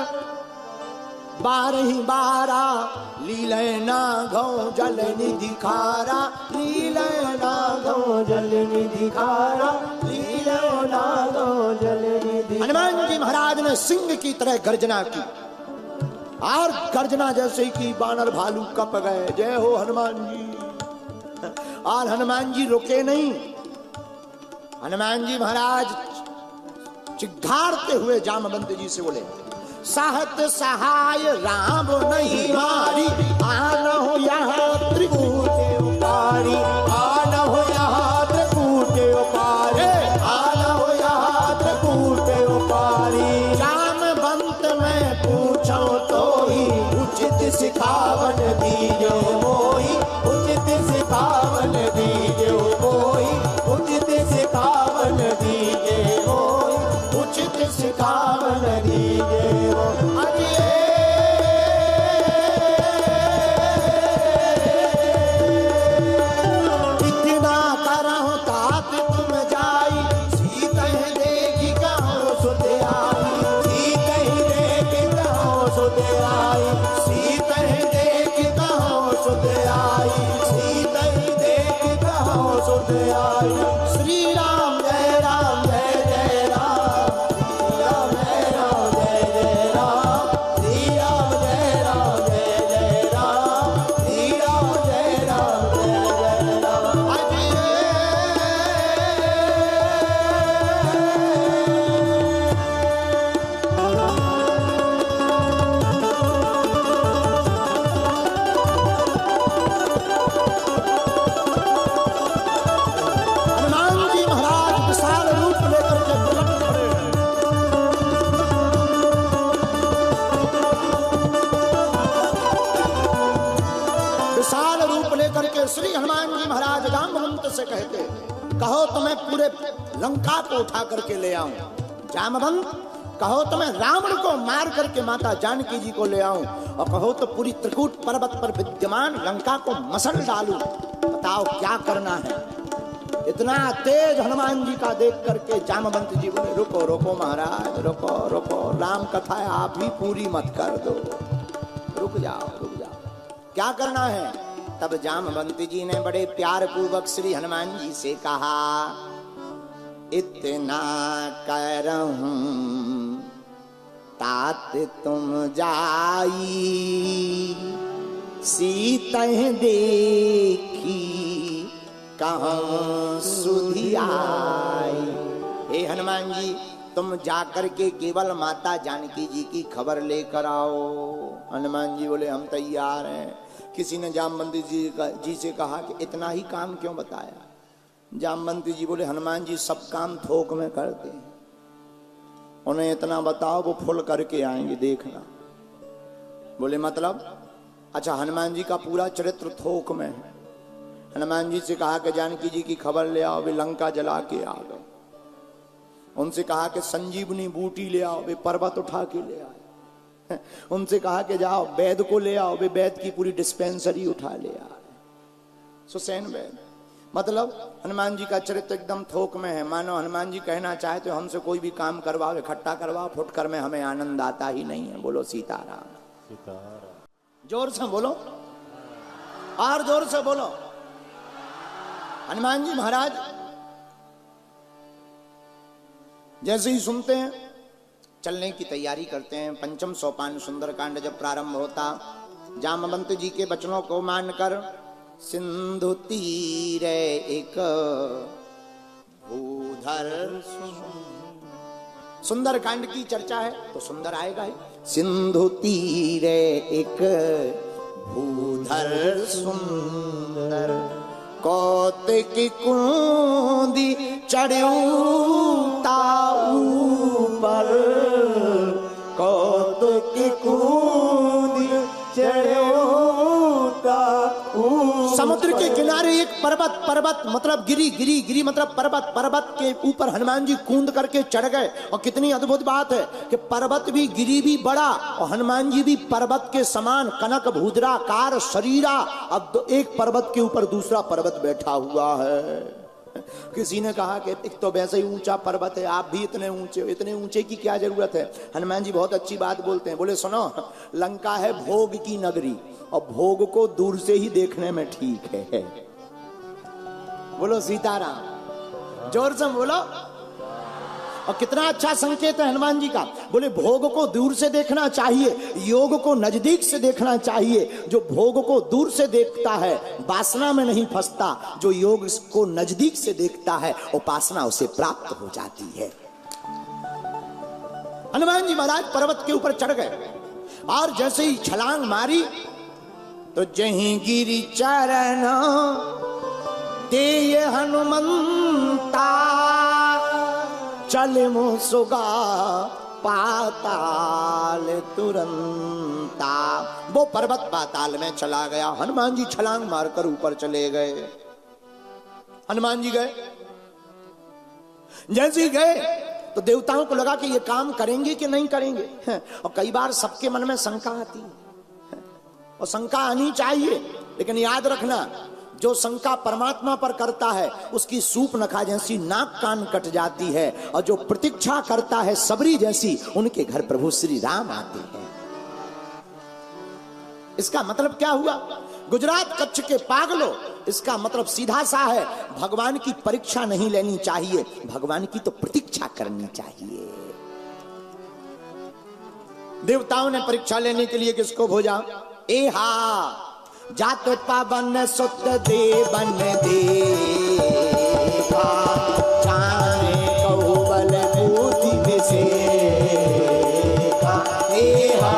बारही बारा। लीले नागौ जल निधि खारा। लीले नागौ जल निधि खारा। लीले नागौ जल निधि। हनुमान जी महाराज ने सिंह की तरह गर्जना की। और गर्जना जैसे कि बानर भालू कप गए। जय हो हनुमान जी। और हनुमान जी रुके नहीं। हनुमान जी महाराज चिघाड़ते हुए जामवंत जी से बोले, साहत सहाय राम नहीं मारी। आन हो यहाँ त्रिकूट उपारी। आन हो यहाँ त्रिकूट उपारी। आन हो यहाँ त्रिकूट उपारी। जामवंत में पूछो तो ही उचित सिखावन दीजो मोई। उचित सिखावन दीजो मोई। उचित सिखावन दीजे मोई। उचित सिखावन दीजे मोई। कहो तो मैं पूरे लंका को उठा करके ले आऊं। जामवंत, कहो तो मैं रावण को मार करके माता जानकी जी को ले आऊं, और कहो तो पूरी त्रिकूट पर्वत पर विद्यमान लंका को मसल डालूं। बताओ क्या करना है। इतना तेज हनुमान जी का देख करके जामवंत जी बोले, रुको रुको महाराज, रुको रुको, राम कथा है आप ही पूरी मत कर दो, रुक जाओ रुक जाओ, क्या करना है। तब जामवंत जी ने बड़े प्यार पूर्वक श्री हनुमान जी से कहा, इतना करहूं तात तुम जाई, सीता देखी कहाँ सुधि आई। हे हनुमान जी, तुम जाकर के केवल माता जानकी जी की खबर लेकर आओ। हनुमान जी बोले, हम तैयार हैं। किसी ने जामवंत जी से कहा कि इतना ही काम क्यों बताया। जामवंत जी बोले, हनुमान जी सब काम थोक में करते हैं, उन्हें इतना बताओ वो फुल करके आएंगे, देखना। बोले मतलब? अच्छा, हनुमान जी का पूरा चरित्र थोक में है। हनुमान जी से कहा कि जानकी जी की खबर ले आओ, वे लंका जला के आ गए। उनसे कहा कि संजीवनी बूटी ले आओ, वे पर्वत उठा के ले आए। उनसे कहा कि जाओ वैद को ले आओ, वे वैद की पूरी डिस्पेंसरी उठा ले आए, सुसैन वैद। मतलब हनुमान जी का चरित्र एकदम थोक में है। मानो हनुमान जी कहना चाहे तो हमसे कोई भी काम करवाओ, इकट्ठा करवाओ, फुटकर में हमें आनंद आता ही नहीं है। बोलो सीताराम। सीताराम। जोर से बोलो, और जोर से बोलो। हनुमान जी महाराज जैसे ही सुनते हैं, चलने की तैयारी करते हैं। पंचम सोपान सुंदरकांड जब प्रारंभ होता, जामवंत जी के वचनों को मानकर सिंधु तीरे एक भूधर, सुंदरकांड की चर्चा है तो सुंदर आएगा ही। सिंधु तीरे एक भूधर सुंदर, कौतिक कुंदी चढ़ूता ऊपर, कौतिक कुंदी चढ़ूता ऊपर। समुद्र के किनारे एक पर्वत, पर्वत मतलब गिरी, गिरी गिरी मतलब पर्वत, पर्वत के ऊपर हनुमान जी कूद करके चढ़ गए। और कितनी अद्भुत बात है कि पर्वत भी, गिरी भी बड़ा, और हनुमान जी भी पर्वत के समान कनक भूद्राकार शरीरा। अब एक पर्वत के ऊपर दूसरा पर्वत बैठा हुआ है। किसी ने कहा कि एक तो वैसे ही ऊंचा पर्वत है, आप भी इतने ऊंचे, इतने ऊंचे की क्या जरूरत है। हनुमान जी बहुत अच्छी बात बोलते हैं। बोले सुनो, लंका है भोग की नगरी, और भोग को दूर से ही देखने में ठीक है। बोलो सीताराम। जोर से बोलो। और कितना अच्छा संकेत है हनुमान जी का। बोले भोग को दूर से देखना चाहिए, योग को नजदीक से देखना चाहिए। जो भोग को दूर से देखता है वासना में नहीं फंसता, जो योग को नजदीक से देखता है उपासना उसे प्राप्त हो जाती है। हनुमान जी महाराज पर्वत के ऊपर चढ़ गए, और जैसे ही छलांग मारी तो जहीं गिरी चरण दे हनुमंता, चले मुसुगा पाताल तुरंता। वो पर्वत पाताल में चला गया। हनुमान जी छलांग मारकर ऊपर चले गए। हनुमान जी गए, जैसे ही गए तो देवताओं को लगा कि ये काम करेंगे कि नहीं करेंगे। और कई बार सबके मन में शंका आती है, और शंका आनी चाहिए, लेकिन याद रखना जो शंका परमात्मा पर करता है उसकी सूप नखा जैसी नाक कान कट जाती है, और जो प्रतीक्षा करता है सबरी जैसी, उनके घर प्रभु श्री राम आते हैं। इसका मतलब क्या हुआ? गुजरात कच्छ के पागलों, इसका मतलब सीधा सा है, भगवान की परीक्षा नहीं लेनी चाहिए, भगवान की तो प्रतीक्षा करनी चाहिए। देवताओं ने परीक्षा लेने के लिए किसको भेजा? एहा जात पावन सुत देवन देखा, जाने कहु बल बुद्धि विषेखा। एहा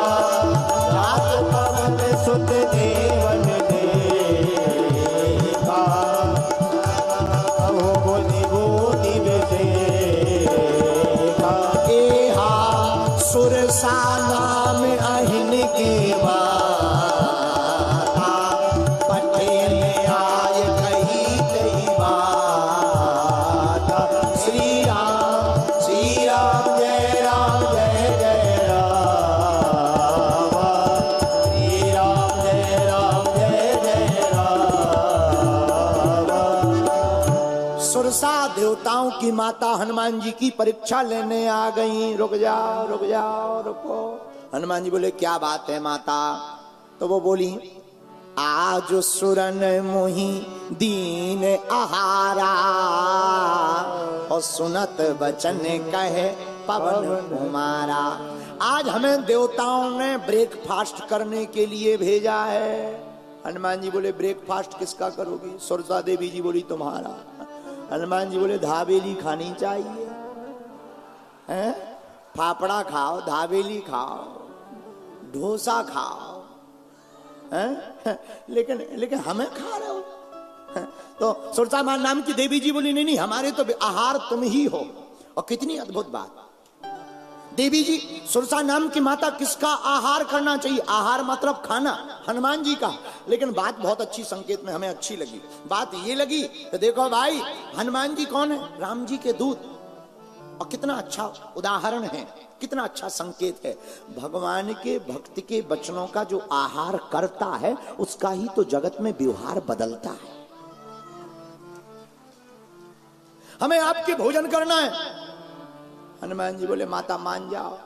जात पावन सुत देवन देखा, कहु बुद्धि विषेखा। एहा सुरसा नाम अहिन के गांव की माता हनुमान जी की परीक्षा लेने आ गई। रुक जाओ रुक जाओ रुको। हनुमान जी बोले क्या बात है माता? तो वो बोली आज सुरन मोही दीन आहारा और सुनत वचन कहे पवन कुमारा। आज हमें देवताओं ने ब्रेकफास्ट करने के लिए भेजा है। हनुमान जी बोले ब्रेकफास्ट किसका करोगी? सुरसा देवी जी बोली तुम्हारा। हनुमान जी बोले धाबेली खानी चाहिए, हैं? फाफड़ा खाओ, धाबेली खाओ, डोसा खाओ, हैं? लेकिन हमें खा रहे हो। तो सुरसा नाम की देवी जी बोली नहीं नहीं, हमारे तो आहार तुम ही हो। और कितनी अद्भुत बात। देवी जी सुरसा नाम की माता किसका आहार करना चाहिए? आहार मतलब खाना, हनुमान जी का। लेकिन बात बहुत अच्छी संकेत में हमें अच्छी लगी। बात ये लगी तो देखो भाई, हनुमान जी कौन है? राम जी के दूत। और कितना अच्छा उदाहरण है, कितना अच्छा संकेत है। भगवान के भक्त के वचनों का जो आहार करता है उसका ही तो जगत में व्यवहार बदलता है। हमें आपके भोजन करना है। हनुमान जी बोले माता मान जाओ,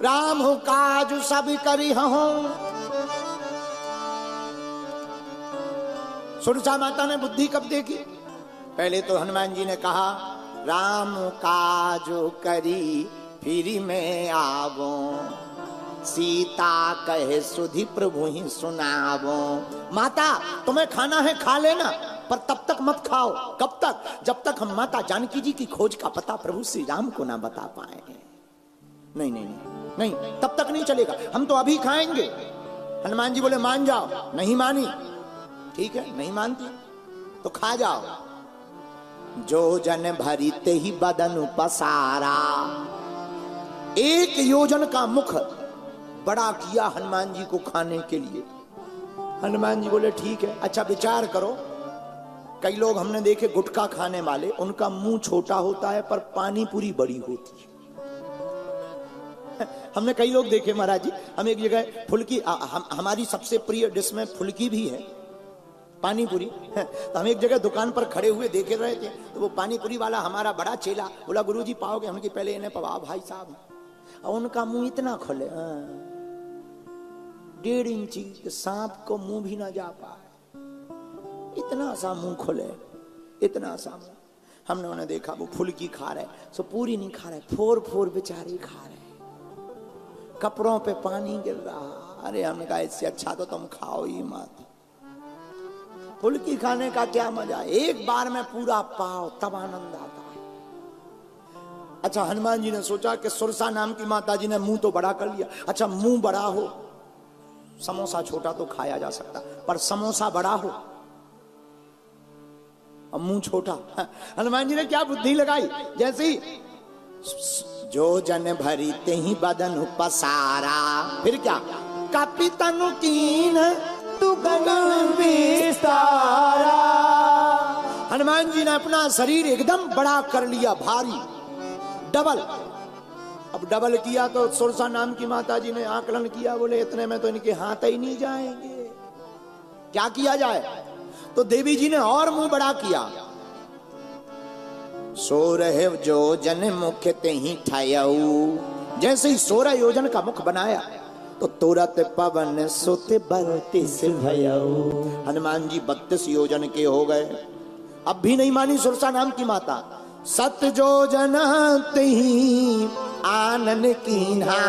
राम हो काज सब करी हो। सुरसा माता ने बुद्धि कब देखी? पहले तो हनुमान जी ने कहा राम काज करी फिर मैं आवो, सीता कहे सुधि प्रभु ही सुनावो। माता तुम्हें खाना है खा लेना, पर तब तक मत खाओ। कब तक? जब तक हम माता जानकी जी की खोज का पता प्रभु श्री राम को ना बता पाए। नहीं नहीं नहीं नहीं, तब तक नहीं चलेगा, हम तो अभी खाएंगे। हनुमान जी बोले मान जाओ। नहीं मानी, ठीक है नहीं मानती तो खा जाओ। जो जन भरीते ही बदन पसारा, एक योजन का मुख बड़ा किया हनुमान जी को खाने के लिए। हनुमान जी बोले ठीक है। अच्छा विचार करो, कई लोग हमने देखे गुटखा खाने वाले, उनका मुंह छोटा होता है पर पानी पूरी बड़ी होती है। हमने कई लोग देखे महाराज जी, हम एक जगह फुल्की, हमारी सबसे प्रिय डिश में फुल्की भी है, पानी पूरी। तो हम एक जगह दुकान पर खड़े हुए देखे रहे थे, तो वो पानी पूरी वाला हमारा बड़ा चेला बोला गुरुजी पाओगे? हमने पहले इन्हें पवाओ भाई साहब। और उनका मुंह इतना खुले, 1.5 इंची सांप को मुंह भी ना जा पाए, इतना सा मुंह खुले, इतना सा मुंह। हमने उन्हें देखा वो फुल्की खा रहे, सो पूरी नहीं खा रहे, फोर बेचारे खा रहे, कपड़ों पे पानी गिर रहा। अरे हमने कहा इससे अच्छा तो तुम खाओ ही मत। फुल्की खाने का क्या मजा, एक बार में पूरा पाओ तब आनंद आता है। अच्छा हनुमान जी ने सोचा कि सुरसा नाम की माता जी ने मुंह तो बड़ा कर लिया। अच्छा मुंह बड़ा हो, समोसा छोटा तो खाया जा सकता, पर समोसा बड़ा हो और मुंह छोटा। हनुमान जी ने क्या बुद्धि लगाई, जैसे ही जो जन भरीते ही बदन पसारा, फिर क्या कपि तनु कीन तू गगन विस्तारा। हनुमान जी ने अपना शरीर एकदम बड़ा कर लिया, भारी, डबल। अब डबल किया तो सुरसा नाम की माता जी ने आकलन किया, बोले इतने में तो इनके हाथ ही नहीं जाएंगे, क्या किया जाए? तो देवी जी ने और मुंह बड़ा किया। सो रहे जो जन मुख ते ही ठायऊ, जैसे ही 16 योजन का मुख बनाया तो तुरंत पवन सुत 32 भयऊ। हनुमान जी 32 योजन के हो गए। अब भी नहीं मानी सुरसा नाम की माता। 7 योजन ही आनन कीन्हा,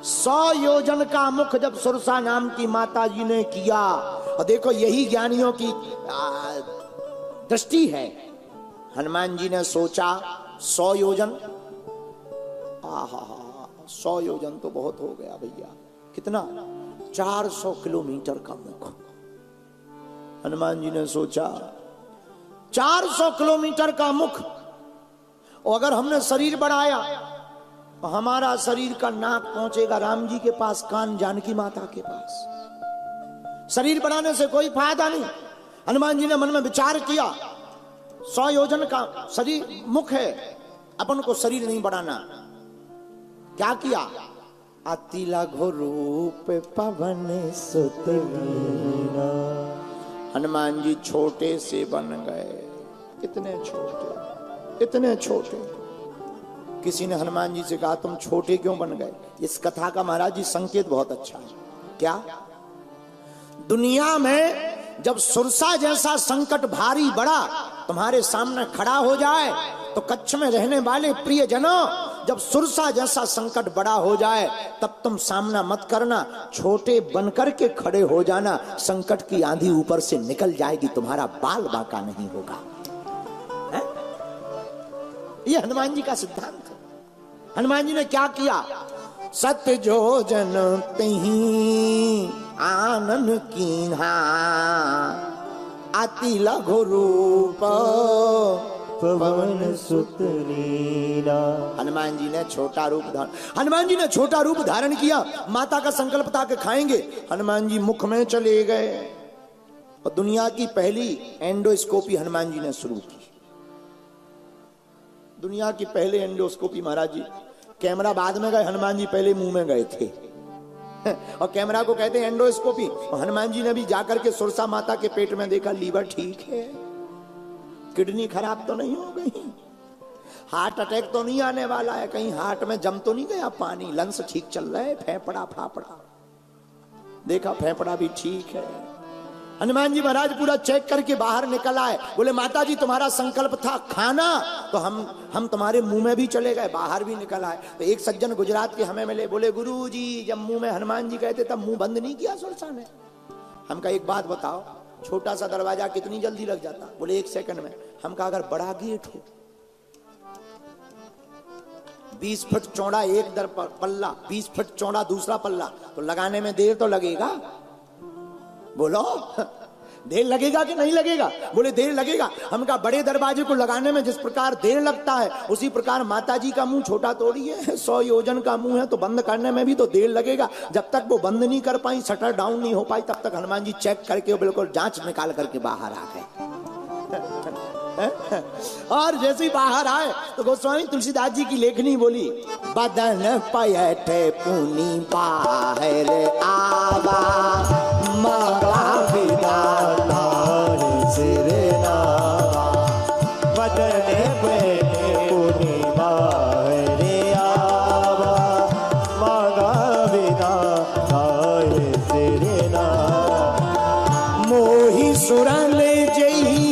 100 योजन का मुख जब सुरसा नाम की माता जी ने किया, और देखो यही ज्ञानियों की दृष्टि है। हनुमान जी ने सोचा 100 योजन, आहा 100 योजन तो बहुत हो गया भैया। कितना? 400 किलोमीटर का मुख। हनुमान जी ने सोचा 400 किलोमीटर का मुख, और अगर हमने शरीर बढ़ाया तो हमारा शरीर का नाक पहुंचेगा राम जी के पास, कान जानकी माता के पास। शरीर बढ़ाने से कोई फायदा नहीं। हनुमान जी ने मन में विचार किया 100 योजन का शरीर मुख है, अपन को शरीर नहीं बढ़ाना। क्या किया? अति लघु रूप पवन सुत वीरा। हनुमान जी छोटे से बन गए। इतने छोटे, इतने छोटे। किसी ने हनुमान जी से कहा तुम छोटे क्यों बन गए? इस कथा का महाराज जी संकेत बहुत अच्छा है। क्या? दुनिया में जब सुरसा जैसा संकट भारी बड़ा तुम्हारे सामने खड़ा हो जाए तो कच्छ में रहने वाले प्रियजनों, जब सुरसा जैसा संकट बड़ा हो जाए तब तुम सामना मत करना, छोटे बनकर के खड़े हो जाना। संकट की आंधी ऊपर से निकल जाएगी, तुम्हारा बाल बांका नहीं होगा। है? ये हनुमान जी का सिद्धांत है। हनुमान जी ने क्या किया? सत्य जो जन तही आनन कीन्हा, अति लघु रूप पवन सुत लीला। हनुमान जी ने छोटा रूप धारण, हनुमान जी ने छोटा रूप धारण किया। माता का संकल्प था कि खाएंगे, हनुमान जी मुख में चले गए और दुनिया की पहली एंडोस्कोपी हनुमान जी ने शुरू की। दुनिया की पहले एंडोस्कोपी महाराज जी, कैमरा बाद में गए, हनुमान जी पहले मुंह में गए थे और कैमरा को कहते हैं एंडोस्कोपी। और हनुमान जी ने भी जाकर के सुरसा माता के पेट में देखा, लीवर ठीक है, किडनी खराब तो नहीं हो गई, हार्ट अटैक तो नहीं आने वाला है, कहीं हार्ट में जम तो नहीं गया पानी, लंग्स ठीक चल रहे, फेफड़ा फाफड़ा देखा, फेफड़ा भी ठीक है। हनुमान जी महाराज पूरा चेक करके बाहर निकल आए। बोले माता जी तुम्हारा संकल्प था खाना, तो हम तुम्हारे मुंह में भी चले गए, बाहर भी निकल आए। तो एक सज्जन गुजरात के हमें मिले, बोले गुरु जी जब मुंह में हनुमान जी कहते तब मुंह बंद नहीं किया सुरसा ने? हम कहा एक बात बताओ, छोटा सा दरवाजा कितनी जल्दी लग जाता? बोले 1 सेकंड में। हम कहा अगर बड़ा गेट हो 20 फुट चौड़ा एक दर पल्ला, 20 फुट चौड़ा दूसरा पल्ला, तो लगाने में देर तो लगेगा। बोलो देर लगेगा कि नहीं लगेगा? बोले देर लगेगा। हम कहा बड़े दरवाजे को लगाने में जिस प्रकार देर लगता है उसी प्रकार माता जी का मुंह छोटा थोड़ी है, 100 योजन का मुंह है, तो बंद करने में भी तो देर लगेगा। जब तक वो बंद नहीं कर पाई, शटर डाउन नहीं हो पाई, तब तक हनुमान जी चेक करके बिल्कुल जांच निकाल करके बाहर आ गए। और जैसे ही बाहर आए तो गोस्वामी तुलसीदास जी की लेखनी बोली, बदन पयटे पुनी बाहर आवा, मांगा विदाता सिर नावा। बदन पयटे पुनी बाहर आवा, मांगा विदाता सिर नावा। मोही सुरल जही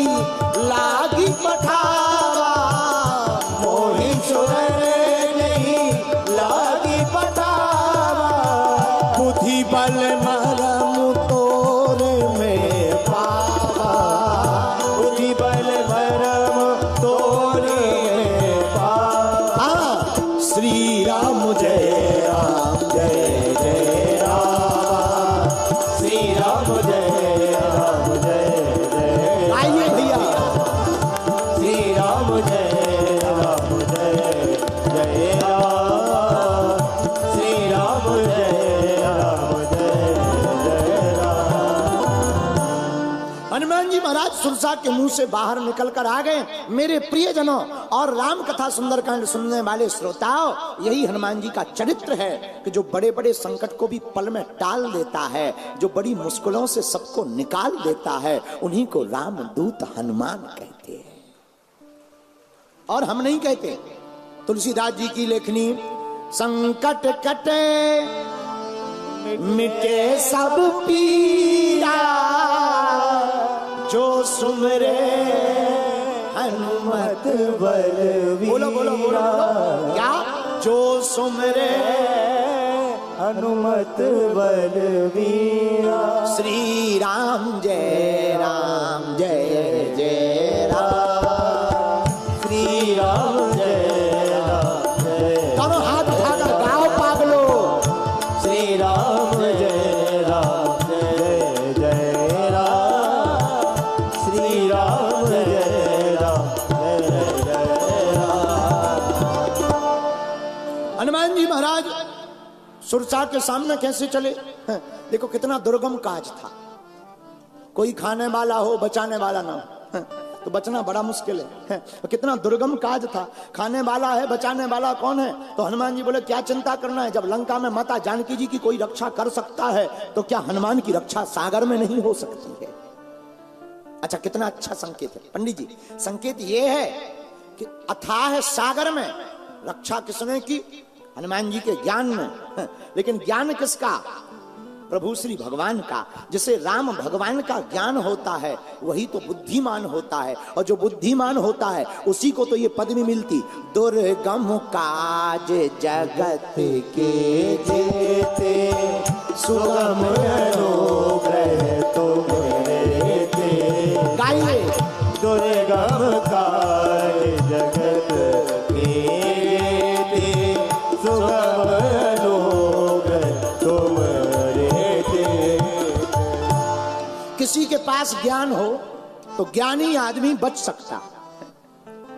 लागी पठावा, मोहि सुरन नहीं लागी पठावा। बुद्धि बल मरम तोर में पावा, बुद्धि बल भरम तोरे पावा। श्री राम जय राम जय जय राम, श्री राम जय राम जय जय। आइए भैया, श्री राम जय राम जय जय राम, श्री राम जय राम जय जय राम। हनुमान जी महाराज सुरसा के मुंह से बाहर निकल कर आ गए। मेरे प्रियजनों और राम कथा सुंदरकांड सुनने वाले श्रोताओं, यही हनुमान जी का चरित्र है कि जो बड़े बड़े संकट को भी पल में टाल देता है, जो बड़ी मुश्किलों से सबको निकाल देता है, उन्हीं को रामदूत हनुमान कहते हैं और हम नहीं कहते। तुलसीदास जी की लेखनी, संकट कटे मिटे सब पीरा, जो सुमरे हनुमत बलवीरा। बोलो बोलो बोलो बोलो, क्या? जो सुमरे हनुमत बलवीरा। श्री राम जय राम जय जय राम, श्री राम जय राम जय। दोनों हाथ उठाकर गाओ पागलो, श्री राम जय राम जय जय राम, श्री राम जय राम जय जय राम। हनुमान जी महाराज सुरसा के सामने कैसे चले? देखो कितना दुर्गम काज था। कोई खाने वाला हो, बचाने वाला ना हो, तो बचना बड़ा मुश्किल है। कितना दुर्गम काज था। खाने वाला है, बचाने वाला कौन है? तो हनुमान जी बोले क्या चिंता करना है, जब लंका में माता जानकी जी की कोई रक्षा कर सकता है तो क्या हनुमान की रक्षा सागर में नहीं हो सकती है? अच्छा, कितना अच्छा संकेत है पंडित जी। संकेत ये है कि अथाह सागर में रक्षा किसने की? हनुमान जी के ज्ञान में। लेकिन ज्ञान किसका? प्रभु श्री भगवान का। जिसे राम भगवान का ज्ञान होता है वही तो बुद्धिमान होता है, और जो बुद्धिमान होता है उसी को तो ये पदवी मिलती, दुर्गम काज जगत के जेते, सुगम अनुग्रह तुमरे ते। गाइए। दुर्गम काज जगत के जेते, सुगम अनुग्रह तुमरे ते। किसी के पास ज्ञान हो तो ज्ञानी आदमी बच सकता है।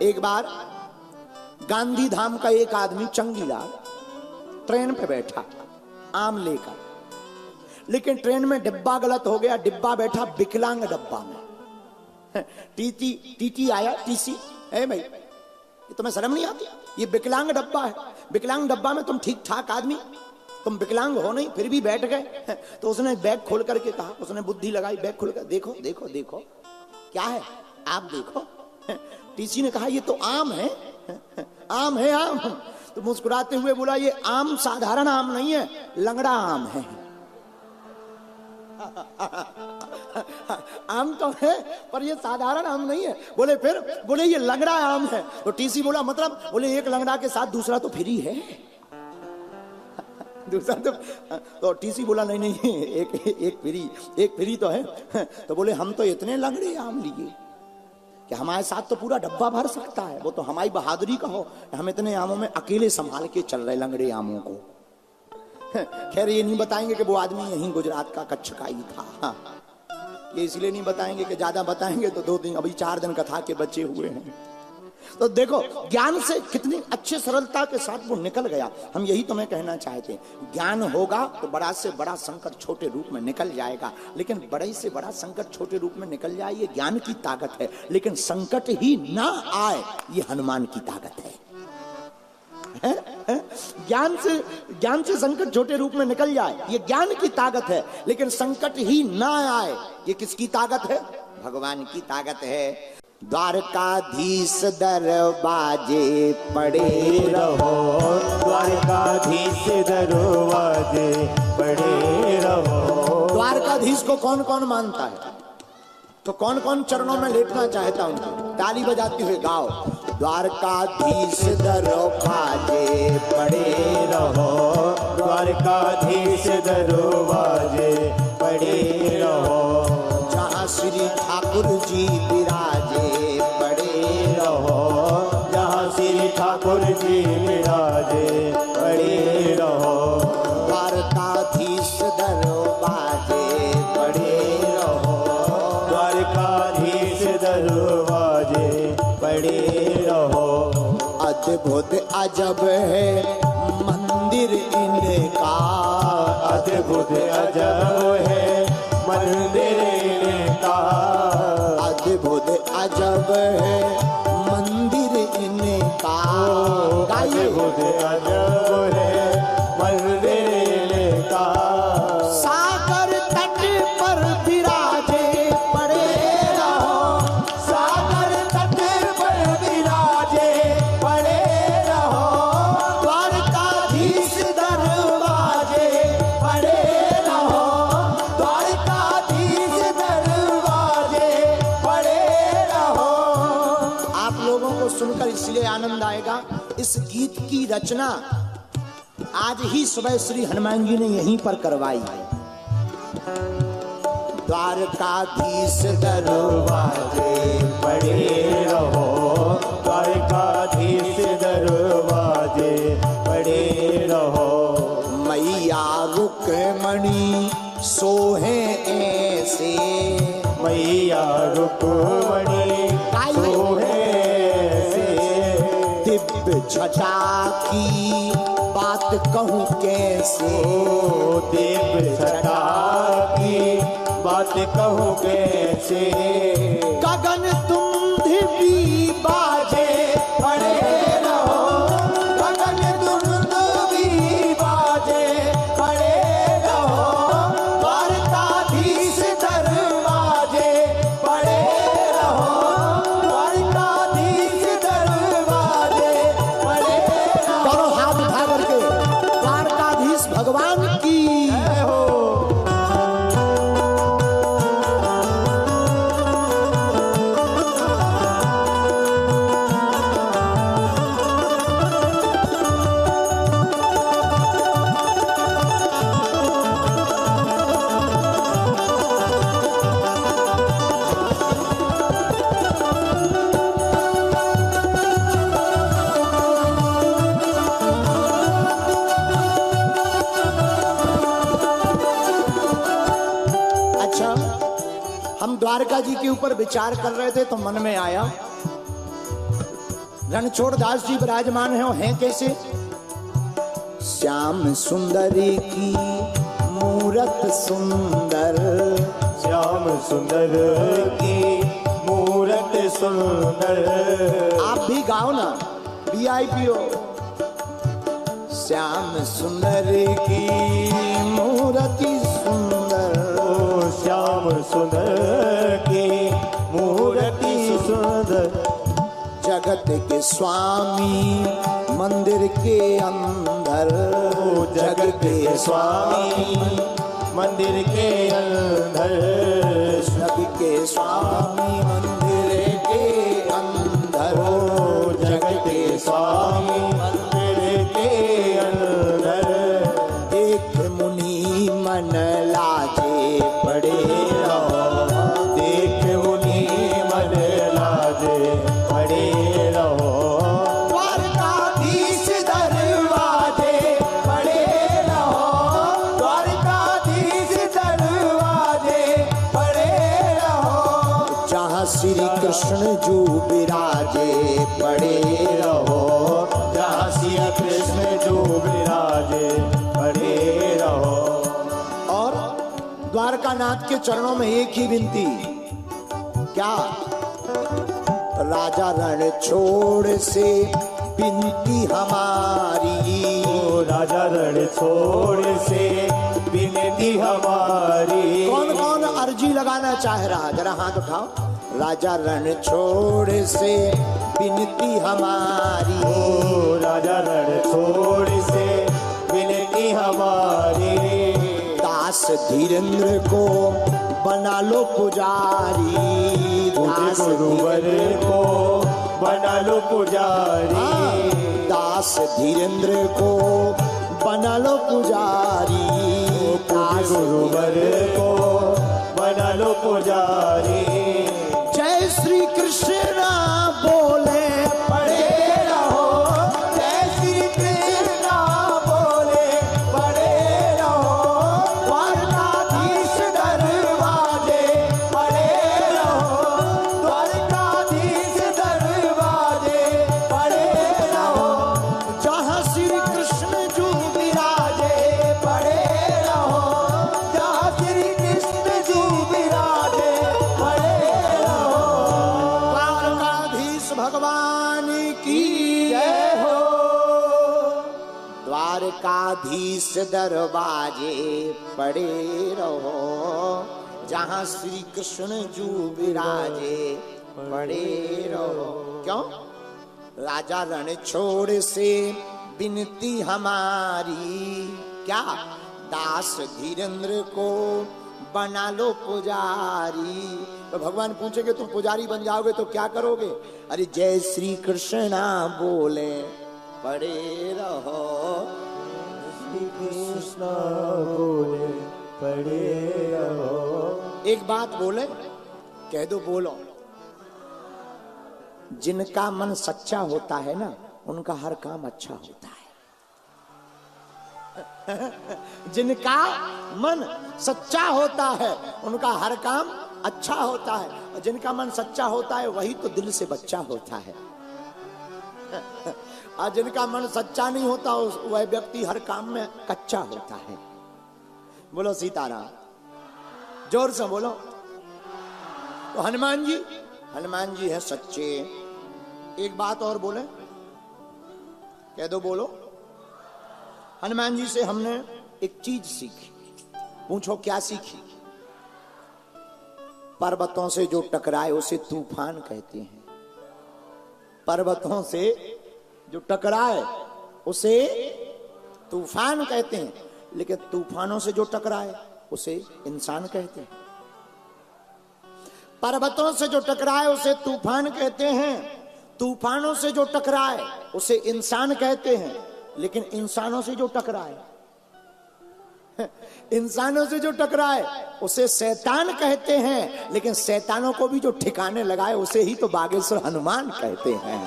एक बार गांधी धाम का एक आदमी चंगीलाल ट्रेन पे बैठा आम लेकर, लेकिन ट्रेन में डिब्बा गलत हो गया। डिब्बा बैठा विकलांग डब्बा में। टीटी आया, टीसी है भाई, ये तुम्हें शर्म नहीं आती? ये विकलांग डब्बा है। विकलांग डब्बा में तुम ठीक ठाक आदमी, तुम विकलांग हो नहीं, फिर भी बैठ गए। तो उसने बैग खोल करके कहा, उसने बुद्धि लगाई, बैग खोल कर देखो देखो देखो क्या है, आप देखो। टीसी ने कहा ये तो आम है। आम है आम। तो मुस्कुराते हुए बोला ये आम साधारण आम नहीं है, लंगड़ा आम है। आम तो है पर ये साधारण आम नहीं है। बोले फिर? बोले ये लंगड़ा आम है। तो टीसी बोला मतलब? बोले एक लंगड़ा के साथ दूसरा तो फ्री है। दूसरा तो टीसी बोला नहीं नहीं, एक फ्री तो है। तो बोले हम तो इतने लंगड़े आम लिए कि हमारे साथ तो पूरा डब्बा भर सकता है। वो तो हमारी बहादुरी का हो, हम इतने आमों में अकेले संभाल के चल रहे लंगड़े आमों को। खैर ये नहीं बताएंगे कि वो आदमी यहीं गुजरात का कच्छ का ही था। ये इसलिए नहीं बताएंगे कि ज्यादा बताएंगे तो 2 दिन, अभी 4 दिन कथा के बचे हुए हैं। तो देखो ज्ञान से कितनी अच्छी सरलता के साथ वो निकल गया। हम यही तुम्हें कहना चाहते हैं, ज्ञान होगा तो बड़ा से बड़ा संकट छोटे रूप में निकल जाएगा। लेकिन बड़े से बड़ा संकट छोटे रूप में निकल जाए ये ज्ञान की ताकत है। लेकिन संकट ही ना आए ये हनुमान की ताकत है। ज्ञान से संकट छोटे रूप में निकल जाए ये ज्ञान की ताकत है। लेकिन संकट ही ना आए ये किसकी ताकत है? भगवान की ताकत है। द्वारकाधीश दरवाजे पड़े रहो, द्वारकाधीश दरवाजे पड़े रहो। द्वारकाधीश को कौन कौन मानता है? तो कौन कौन चरणों में लेटना चाहता उनकी? ताली बजाते हुए गाओ। द्वारकाधीश दरवाजे पड़े रहो, द्वारकाधीश दरवाजे पड़े रहो। जहाँ श्री ठाकुर जी विराजे पड़े रहो, जहाँ श्री ठाकुर जी विराजे पड़े रहो। द्वारकाधीश दरवाजे पड़े रहो, द्वारकाधीश दरवाजे पड़े रहो। अद्भुत अजब है मंदिर इनका, अद्भुत अजब है मंदिर इनका। अद्भुत अजब है मंदिर इनका। अद्भुत अजब है मंदिर इनका। सागर तट पर विराजे पड़े रहो, सागर तट पर विराजे पड़े रहो। द्वारकाधीश दरवाजे पड़े रहो, द्वारकाधीश दरवाजे पड़े रहो। आप लोगों को सुनकर इसलिए आनंद आएगा, इस गीत की रचना आज ही सुबह श्री हनुमान जी ने यहीं पर करवाई है। द्वारकाधीश दरवाजे पड़े रहो, द्वारकाधीश दरवाजे पड़े रहो। मैया रुक्मणी सोहे ऐसे, मैया रुक्मणी सोहे से। दिव्य छटा की बात कहूँ कैसे, दिव्य छटा की बात कहूँ कैसे। गगन तुम भी बाजे पड़े रहो, गगन तुम भी बाजे पड़े रहो। द्वारकाधीश दरवाजे पड़े द्वारका जी के ऊपर विचार कर रहे थे तो मन में आया रणछोड़ दास जी विराजमान हैं कैसे? श्याम सुंदरी की मूरत सुंदर, श्याम सुंदर की मूरत सुंदर। आप भी गाओ ना, VIP हो। श्याम सुंदर की मूरति सुंदर, श्याम सुंदर की मूरति सुंदर। जगत के स्वामी मंदिर के अंदर, जगत के स्वामी मंदिर के अंदर, जग के स्वामी मंदिर के अंदर, जगत के स्वामी मंदिर के अंदर। एक मुनि मन लाजे पड़े रहो, देख मुनि मन लाजे पड़े रहो। द्वारकाधीश दरवाजे पड़े रहो, द्वारकाधीश दरवाजे पड़े रहो। जहाँ श्री कृष्ण जो विराजे पड़े रहो, जहाँ श्री कृष्ण जो विराजे पड़े रहो। और द्वारकानाथ के चरणों में एक ही विनती, क्या? राजा रण छोड़ से विनती हमारी, ओ राजा रण छोड़ से विनती हमारी। कौन कौन अर्जी लगाना चाह रहा, जरा हाथ उठाओ। राजा रण छोड़ से विनती हमारी, ओ राजा रण छोड़ से विनती हमारी। दास धीरेन्द्र को बना लो पुजारी, दास गुरुवर को बना लो पुजारी। दास धीरेन्द्र को बना लो पुजारी, दास गुरुवर को बना लो पुजारी। जय श्री कृष्ण बोले पड़े रहो, जय श्री कृष्ण बोले पड़े रहो। द्वारकाधीश दरवाजे पड़े रहो, द्वारकाधीश दरवाजे पड़े रहो। जहाँ श्री कृष्ण जो विराजे पड़े रहो, जहाँ श्री कृष्ण जी विराजे पड़े रहो। द्वारकाधीश भगवान की जय हो। द्वारकाधीश दरवाजे पड़े रहो, जहाँ श्री कृष्ण जू विराजे पड़े रहो। क्यों? राजा रण छोड़ से विनती हमारी, क्या? दास धीरेन्द्र को बना लो पुजारी। तो भगवान पूछेंगे तुम पुजारी बन जाओगे तो क्या करोगे? अरे जय श्री कृष्णा बोले पड़े रहो, श्री कृष्ण बोले पड़े रहो। एक बात बोले, कह दो, बोलो। जिनका मन सच्चा होता है ना, उनका हर काम अच्छा होता है। जिनका मन सच्चा होता है उनका हर काम अच्छा होता है, और जिनका मन सच्चा होता है वही तो दिल से बच्चा होता है। और जिनका मन सच्चा नहीं होता वह व्यक्ति हर काम में कच्चा होता है। बोलो सीताराम, जोर से बोलो। तो हनुमान जी है सच्चे। एक बात और बोले, कह दो, बोलो। हनुमान जी से हमने एक चीज सीखी। पूछो क्या सीखी? पर्वतों से जो टकराए उसे तूफान कहते हैं। पर्वतों से जो टकराए उसे तूफान कहते हैं, लेकिन तूफानों से जो टकराए उसे इंसान कहते हैं। पर्वतों से जो टकराए उसे तूफान कहते हैं, तूफानों से जो टकराए उसे इंसान कहते हैं, लेकिन इंसानों से जो टकराए इंसानों से जो टकराए उसे शैतान कहते हैं, लेकिन शैतानों को भी जो ठिकाने लगाए उसे ही तो बागेश्वर हनुमान कहते हैं।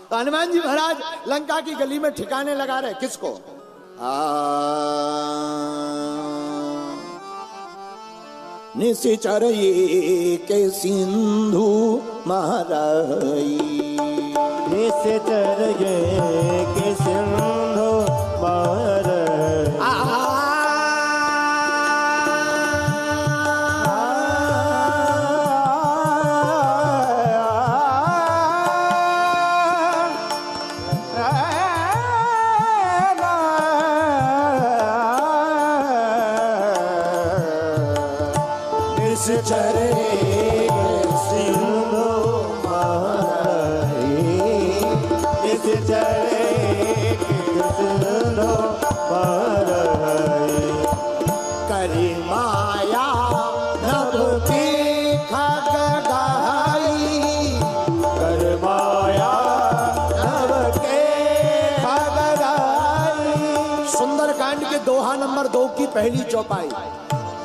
तो हनुमान जी महाराज लंका की गली में ठिकाने लगा रहे किसको? निशिचर एक सिंधु महाराई। निशिचर एक सिंधु महाराई। दोहा नंबर 2 की पहली चौपाई।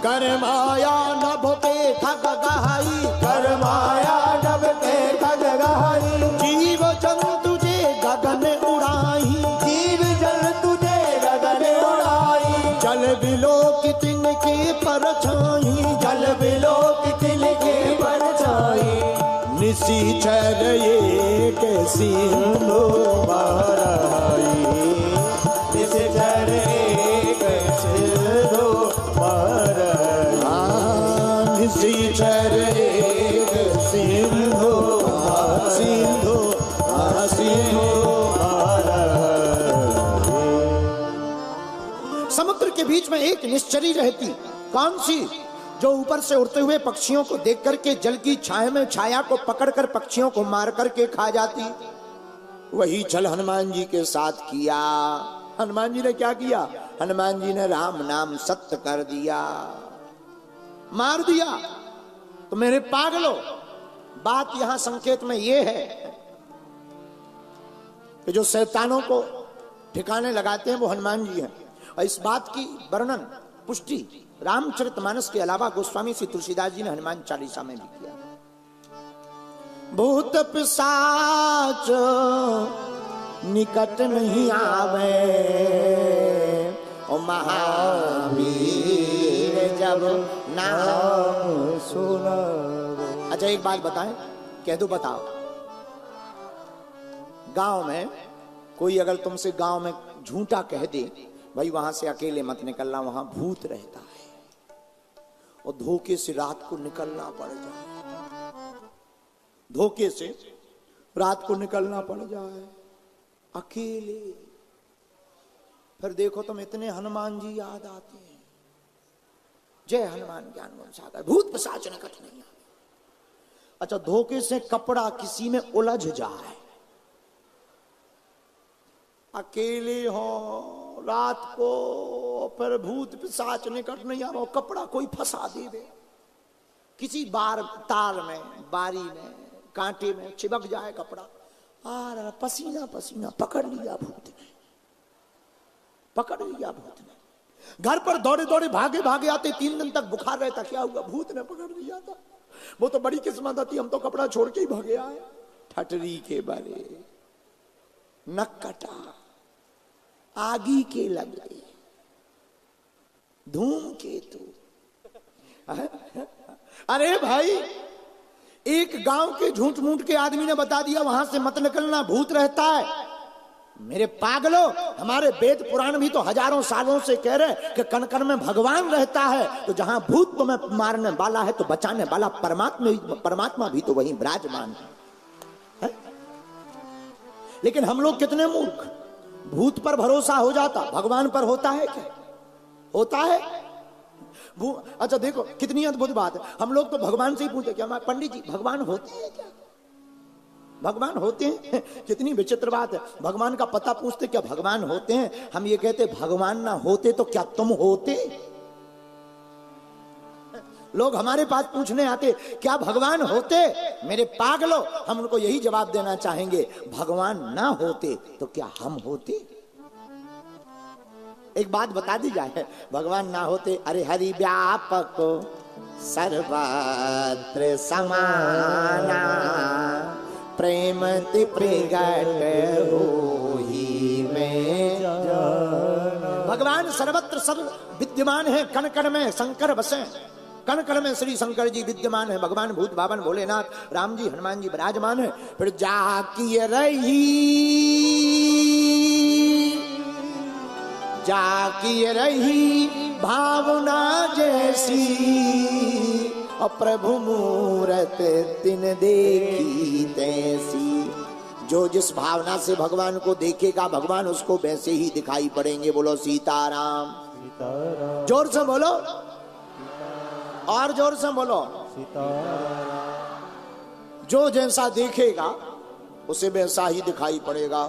कर माया नभ पे खग गहाई, कर माया नभ पे खग गहाई। जीव जंतु जे गगन उड़ाई, जीव जंतु जे गगन उड़ाई। जल विलोकित तिनके परछाई, जल विलोकित तिनके परछाई। निशिचर एक सिंधु महाराई। निशिचर एक सिंधु महाराई। निशिचर एक सिंधु सिंधु सिंधु महाराई। समुद्र के बीच में एक निश्चरी रहती। कौन सी? जो ऊपर से उड़ते हुए पक्षियों को देख करके जल की छाया में छाया को पकड़कर पक्षियों को मार करके खा जाती। वही छल हनुमान जी के साथ किया। हनुमान जी ने क्या किया? हनुमान जी ने राम नाम सत्य कर दिया, मार दिया। तो मेरे पागलों, बात यहां संकेत में यह है कि जो शैतानों को ठिकाने लगाते हैं वो हनुमान जी हैं। और इस बात की वर्णन पुष्टि रामचरितमानस के अलावा गोस्वामी श्री तुलसीदास जी ने हनुमान चालीसा में भी किया। भूत पिशाच निकट नहीं आवे, ओ महावीर जब नाम सुनावे। अच्छा एक बात बताएं, कह दो, बताओ। गांव में कोई अगर तुमसे गांव में झूठा कह दे, भाई वहां से अकेले मत निकलना, वहां भूत रहता है, और धोखे से रात को निकलना पड़ जाए, धोखे से रात को निकलना पड़ जाए अकेले, फिर देखो तुम इतने हनुमान जी याद आते हैं। जय हनुमान ज्ञान गुण सागर, भूत पिशाच निकट नहीं आवे। अच्छा धोखे से कपड़ा किसी में उलझ जाए, अकेले हो रात को, फिर भूत पिशाच निकट नहीं आवे, कपड़ा कोई फंसा दे, किसी बार तार में, बारी में, कांटे में चिपक जाए कपड़ा, आ पसीना पसीना, पकड़ लिया भूत ने, पकड़ लिया भूत ने। घर पर दौड़े दौड़े भागे भागे आते, 3 दिन तक बुखार रहता, क्या हुआ? भूत ने पकड़ लिया था। वो तो बड़ी किस्मत थी, हम तो कपड़ा छोड़ के ही भागे आए। ठटरी के बारे नक कटा, आगी के लगे, धूमकेतु। अरे भाई, एक गांव के झूठ मूठ के आदमी ने बता दिया वहां से मत निकलना, भूत रहता है। मेरे पागलों, हमारे वेद पुराण भी तो हजारों सालों से कह रहे कि कण कण में भगवान रहता है। तो जहां भूत तुम्हें मारने वाला है तो बचाने वाला परमात्मा भी तो वहीं विराजमान है। लेकिन हम लोग कितने मूर्ख, भूत पर भरोसा हो जाता, भगवान पर होता है क्या? होता है? अच्छा देखो कितनी अद्भुत बात है। हम लोग तो भगवान से ही पूछते, क्या पंडित जी भगवान होते हैं क्या? भगवान होते हैं? कितनी विचित्र बात है। भगवान का पता पूछते, क्या भगवान होते हैं? हम ये कहते भगवान ना होते तो क्या तुम होते? लोग हमारे पास पूछने आते, क्या भगवान होते? मेरे पागलों, हम उनको यही जवाब देना चाहेंगे, भगवान ना होते तो क्या हम होते? एक बात बता दी जाए, भगवान ना होते, अरे हरि व्यापक सर्वत्र समाना, प्रेमति प्रगट होहि में जाना। भगवान सर्वत्र सर्व विद्यमान है, कण कण में शंकर बसे। कण कण में श्री शंकर जी विद्यमान है, भगवान भूत भावन भोलेनाथ राम जी हनुमान जी विराजमान है। फिर जाकी रही भावना जैसी, और प्रभु मूरत तिन देखी तैसी। जो जिस भावना से भगवान को देखेगा भगवान उसको वैसे ही दिखाई पड़ेंगे। बोलो सीताराम। जोर से बोलो, और जोर से बोलो। जो जैसा देखेगा उसे वैसा ही दिखाई पड़ेगा।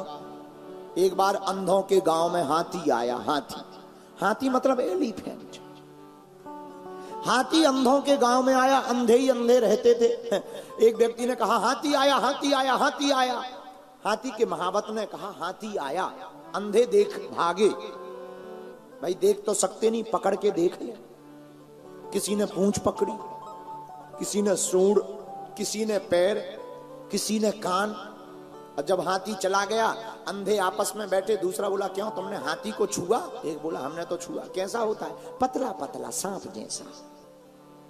एक बार अंधों के गांव में हाथी आया। हाथी मतलब एलिफेंट। हाथी अंधों के गांव में आया, अंधे ही अंधे रहते थे। एक व्यक्ति ने कहा हाथी आया, हाथी आया, हाथी आया। हाथी के महावत ने कहा हाथी आया, अंधे देख भागे। भाई देख तो सकते नहीं, पकड़ के देख ले। किसी ने पूंछ पकड़ी, किसी ने सूंड, किसी ने पैर, किसी ने कान। और जब हाथी चला गया अंधे आपस में बैठे। दूसरा बोला क्यों तुमने हाथी को छुआ? एक बोला हमने तो छुआ। कैसा होता है? पतला पतला सांप जैसा।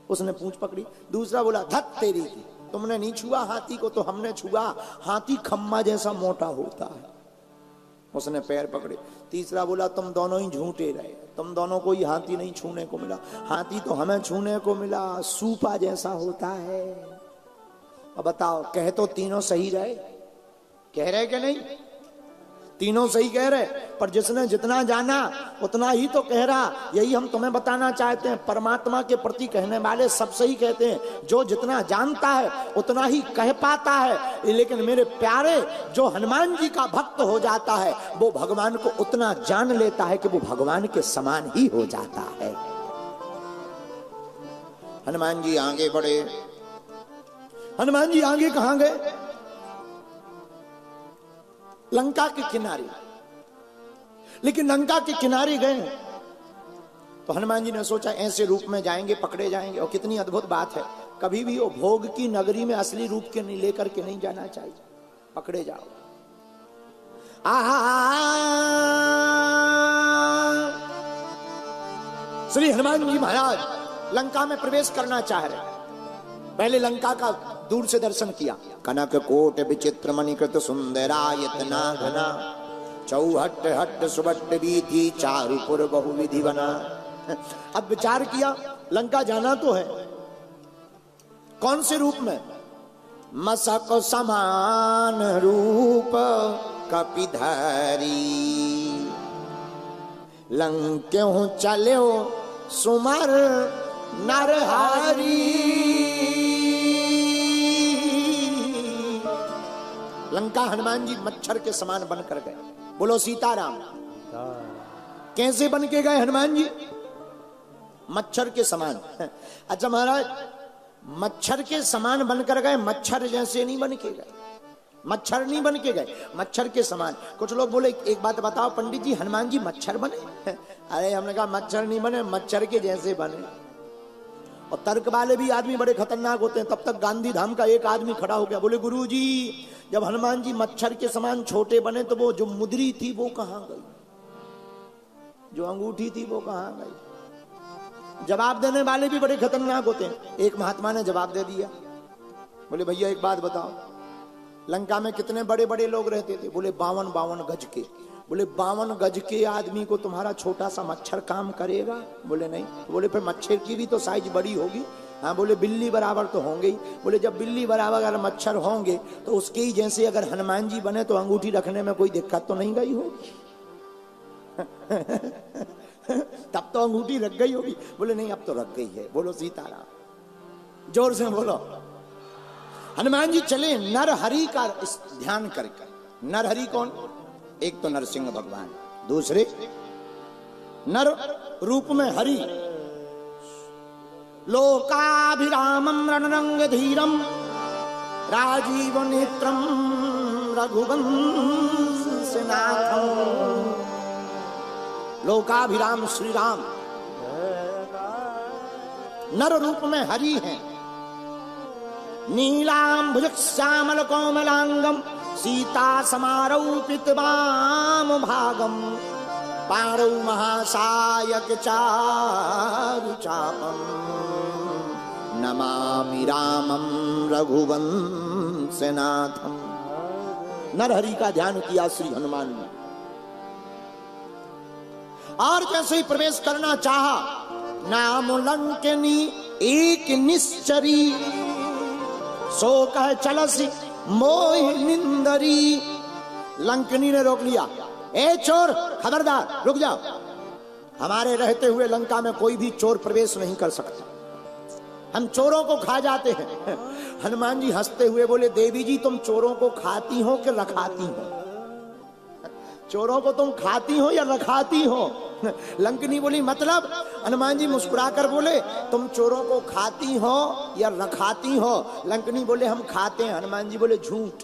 उसने पूंछ पकड़ी। दूसरा बोला धत तेरी की, तुमने नहीं छुआ हाथी को तो हमने छुआ, हाथी खम्मा जैसा मोटा होता है। उसने पैर पकड़े। तीसरा बोला तुम दोनों ही झूठे रहे, तुम दोनों को ही हाथी नहीं छूने को मिला, हाथी तो हमें छूने को मिला, सूपा जैसा होता है। अब बताओ, कह तो तीनों सही रहे, कह रहे कि नहीं? तीनों सही कह रहे, पर जिसने जितना जाना उतना ही तो कह रहा। यही हम तुम्हें बताना चाहते हैं। परमात्मा के प्रति कहने वाले सब सही कहते हैं। जो जितना जानता है उतना ही कह पाता है। लेकिन मेरे प्यारे, जो हनुमान जी का भक्त हो जाता है वो भगवान को उतना जान लेता है कि वो भगवान के समान ही हो जाता है। हनुमान जी आगे बढ़े। हनुमान जी आगे कहां गए? लंका के किनारे। लेकिन लंका के किनारे गए तो हनुमान जी ने सोचा ऐसे रूप में जाएंगे पकड़े जाएंगे। और कितनी अद्भुत बात है, कभी भी वो भोग की नगरी में असली रूप के नहीं लेकर के नहीं जाना चाहिए, पकड़े जाओ। श्री हनुमान जी महाराज लंका में प्रवेश करना चाह रहे। पहले लंका का दूर से दर्शन किया। कनक कोट विचित्र मणिकृत सुंदरायतना घना, चौहट हट सुबट वीथी चारुपुर बहुविधि बना। अब विचार किया लंका जाना तो है, कौन से रूप में? मसक समान रूप कपिधरी, लंक्यों चलो सुमर नरहरी। लंका हनुमान जी मच्छर के समान बनकर गए। बोलो सीताराम। कैसे बन के गए हनुमान जी? मच्छर के समान। अच्छा महाराज, मच्छर के समान बनकर गए, मच्छर जैसे नहीं बन के गए, मच्छर नहीं बन के गए, मच्छर के समान। कुछ लोग बोले एक बात बताओ पंडित जी, हनुमान जी मच्छर बने? अरे हमने कहा मच्छर नहीं बने, मच्छर के जैसे बने। और तर्क वाले भी आदमी बड़े खतरनाक होते हैं। तब तक गांधी धाम का एक आदमी खड़ा हो गया, बोले गुरुजी जब हनुमान जी मच्छर के समान छोटे बने तो वो जो मुद्री थी वो कहां गई, जो अंगूठी थी वो कहां गई? जवाब देने वाले भी बड़े खतरनाक होते हैं। एक महात्मा ने जवाब दे दिया, बोले भैया एक बात बताओ, लंका में कितने बड़े बड़े लोग रहते थे? बोले 52 गज के। बोले 52 गज के आदमी को तुम्हारा छोटा सा मच्छर काम करेगा? बोले नहीं। बोले फिर मच्छर की भी तो साइज बड़ी होगी। हाँ। बोले बिल्ली बराबर तो होंगे ही। बोले जब बिल्ली बराबर अगर मच्छर होंगे तो उसके ही जैसे अगर हनुमान जी बने तो अंगूठी रखने में कोई दिक्कत तो नहीं गई होगी। तब तो अंगूठी रख गई होगी। बोले नहीं अब तो रख गई है। बोलो सीताराम। जोर से बोलो। हनुमान जी चले नरहरि का ध्यान करके। नरहरि कौन? एक तो नरसिंह भगवान, दूसरे नर रूप में हरि। लोकाभिरामं रणरंग धीरम राजीव नेत्रम रघुवंश नाथम। लोकाभिराम श्री राम नर रूप में हरि हैं। नीलांबुज श्यामल कोमलांगम सीता समारोपित वाम भागम। पाणौ महासायक चारु चापम नमामि रामं रघुवंशनाथम। नरहरि का ध्यान किया श्री हनुमान ने, और जैसे ही प्रवेश करना चाहा, नाम लंकनी एक निश्चरी, सो कह चलसी मोहि निंदरी। लंकनी ने रोक लिया, ए चोर खबरदार रुक जाओ, हमारे रहते हुए लंका में कोई भी चोर प्रवेश नहीं कर सकता, हम चोरों को खा जाते हैं। हनुमान जी हंसते हुए बोले, देवी जी तुम चोरों को खाती हो कि रखाती हो? चोरों को तुम खाती हो या रखाती हो? लंकनी बोली मतलब? हनुमान जी मुस्कुराकर बोले, तुम चोरों को खाती हो या रखाती हो? लंकनी बोले, हम खाते हैं। हनुमान जी बोले, झूठ,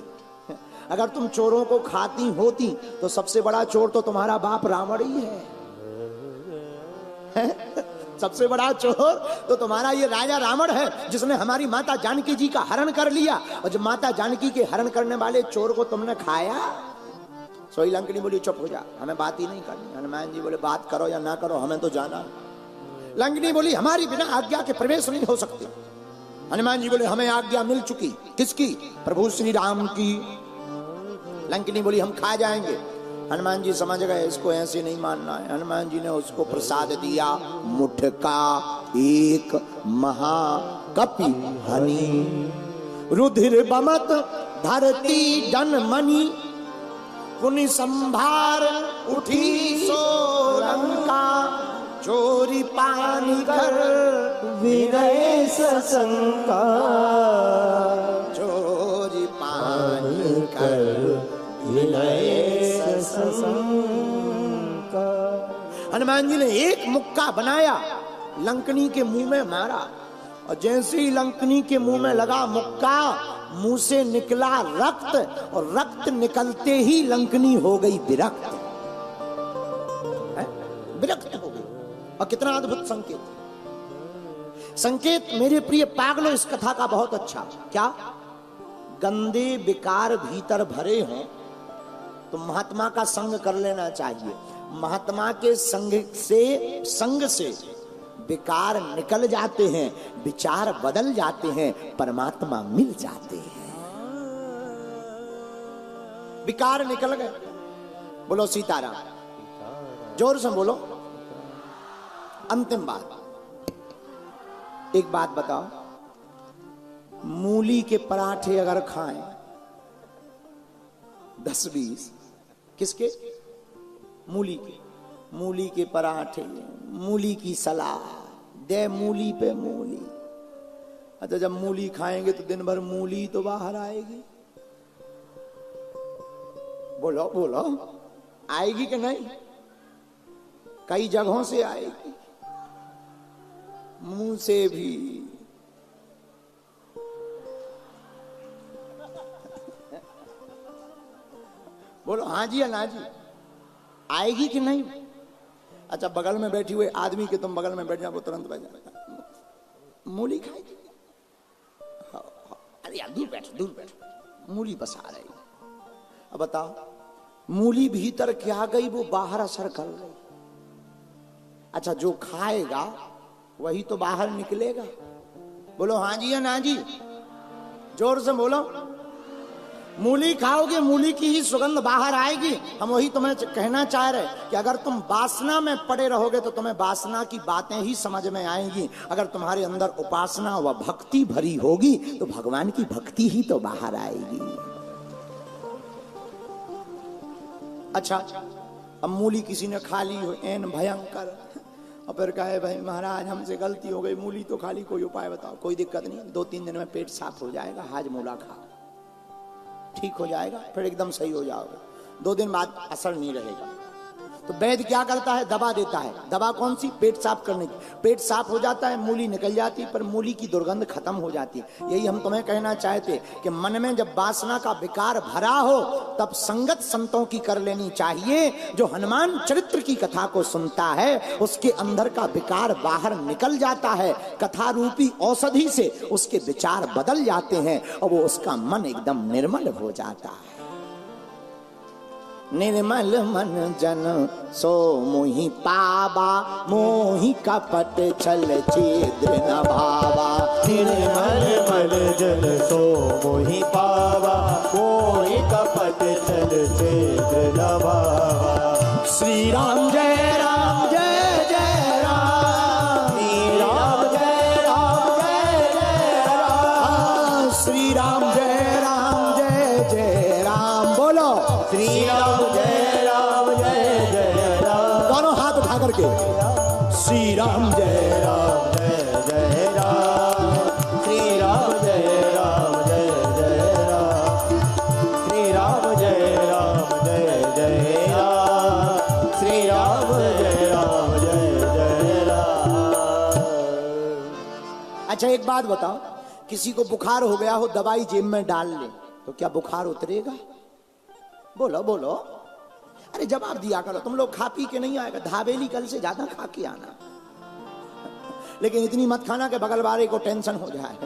अगर तुम चोरों को खाती होती तो सबसे बड़ा चोर तो तुम्हारा बाप रावण ही है। सबसे बड़ा चोर तो तुम्हारा ये राजा रावण है, जिसने हमारी माता जानकी जी का हरण कर लिया, और जब माता जानकी के हरण करने वाले चोर को तुमने खाया। सोई लंकनी बोली, चुप हो जा, हमें बात ही नहीं करनी। हनुमान जी बोले, बात करो या ना करो, हमें तो जाना। लंकनी बोली, हमारी बिना आज्ञा के प्रवेश नहीं हो सकते। हनुमान जी बोले, हमें आज्ञा मिल चुकी। किसकी? प्रभु श्री राम की। लंकनी बोली, हम खा जाएंगे। हनुमान जी समझ गए इसको ऐसे नहीं मानना है। हनुमान जी ने उसको प्रसाद दिया, मुठका एक महाकपि हनी, रुधिर बमत धरती जनमणि, पुनि संभार उठी सो लंका, चोरी पानी कर विनय सशंका, चोरी पानी कर विनय सशंका। हनुमान जी ने एक मुक्का बनाया, लंकनी के मुंह में मारा, और जैसे ही लंकनी के मुंह में लगा मुक्का, मुंह से निकला रक्त, और रक्त निकलते ही लंकनी हो गई विरक्त। विरक्त हो गई। और कितना अद्भुत संकेत! संकेत मेरे प्रिय पागलों, इस कथा का बहुत अच्छा। क्या? गंदे विकार भीतर भरे हों तो महात्मा का संग कर लेना चाहिए। महात्मा के संग से विकार निकल जाते हैं, विचार बदल जाते हैं, परमात्मा मिल जाते हैं। विकार निकल गए। बोलो सीताराम, जोर से बोलो। अंतिम बात, एक बात बताओ, मूली के पराठे अगर खाएं 10-20, किसके? मूली के पराठे, मूली की सलाद, दे मूली पे मूली। अच्छा, जब मूली खाएंगे तो दिन भर मूली तो बाहर आएगी। बोलो बोलो, आएगी कि नहीं? कई जगहों से आएगी, मुंह से भी। बोलो हाँ जी या ना जी, आएगी कि नहीं? अच्छा, बगल में बैठी हुए आदमी के तुम बगल में बैठ जाओ, वो तुरंत बैठ जाएगा, मूली खाएगी। अरे यार दूर बैठ, मूली बस आ रही। अब बताओ, मूली भीतर क्या गई, वो बाहर असर कर गई। अच्छा, जो खाएगा वही तो बाहर निकलेगा। बोलो हाँ जी या ना जी, जोर से बोलो। मूली खाओगे, मूली की ही सुगंध बाहर आएगी। हम वही तुम्हें कहना चाह रहे कि अगर तुम वासना में पड़े रहोगे तो तुम्हें वासना की बातें ही समझ में आएंगी। अगर तुम्हारे अंदर उपासना व भक्ति भरी होगी तो भगवान की भक्ति ही तो बाहर आएगी। अच्छा, अब मूली किसी ने खा ली हो एन भयंकर, और फिर कहे भाई महाराज हमसे गलती हो गई, मूली तो खा ली, कोई उपाय बताओ। कोई दिक्कत नहीं, 2-3 दिन में पेट साफ हो जाएगा, हाजमोला खाओ, ठीक हो जाएगा, फिर एकदम सही हो जाओगे। 2 दिन बाद असर नहीं रहेगा। तो वैद्य क्या करता है? दवा देता है। दवा कौन सी? पेट साफ करने की। पेट साफ हो जाता है, मूली निकल जाती है, पर मूली की दुर्गंध खत्म हो जाती है। यही हम तुम्हें कहना चाहते कि मन में जब वासना का विकार भरा हो तब संगत संतों की कर लेनी चाहिए। जो हनुमान चरित्र की कथा को सुनता है उसके अंदर का विकार बाहर निकल जाता है। कथा रूपी औषधि से उसके विचार बदल जाते हैं और वो उसका मन एकदम निर्मल हो जाता है। निर्मल मन जन सो मोहि पावा, मोहि कपट छल छिद्र न भावा। निर्मल मन जन सो मोहि पावा, मोहि कपट छल छिद्र न भावा। श्री राम जय राम जय जय राम, श्री राम जय राम जय जय राम, श्री राम जय राम जय जय राम। बोलो श्री राम जय राम जय जय राम। दोनों हाथ उठा करके श्री राम जय राम जय जय राम, श्री राम जय राम जय जय राम, श्री राम जय राम जय जय राम, श्री राम जय राम जय जय राम। अच्छा एक बात बताओ, किसी को बुखार हो गया हो, दवाई जेब में डाल ले तो क्या बुखार उतरेगा? बोलो बोलो, अरे जवाब दिया करो। तुम लोग खा पी के नहीं आएगा, धाबेली कल से ज्यादा खा के आना, लेकिन इतनी मत खाना कि बगल वाले को टेंशन हो जाए।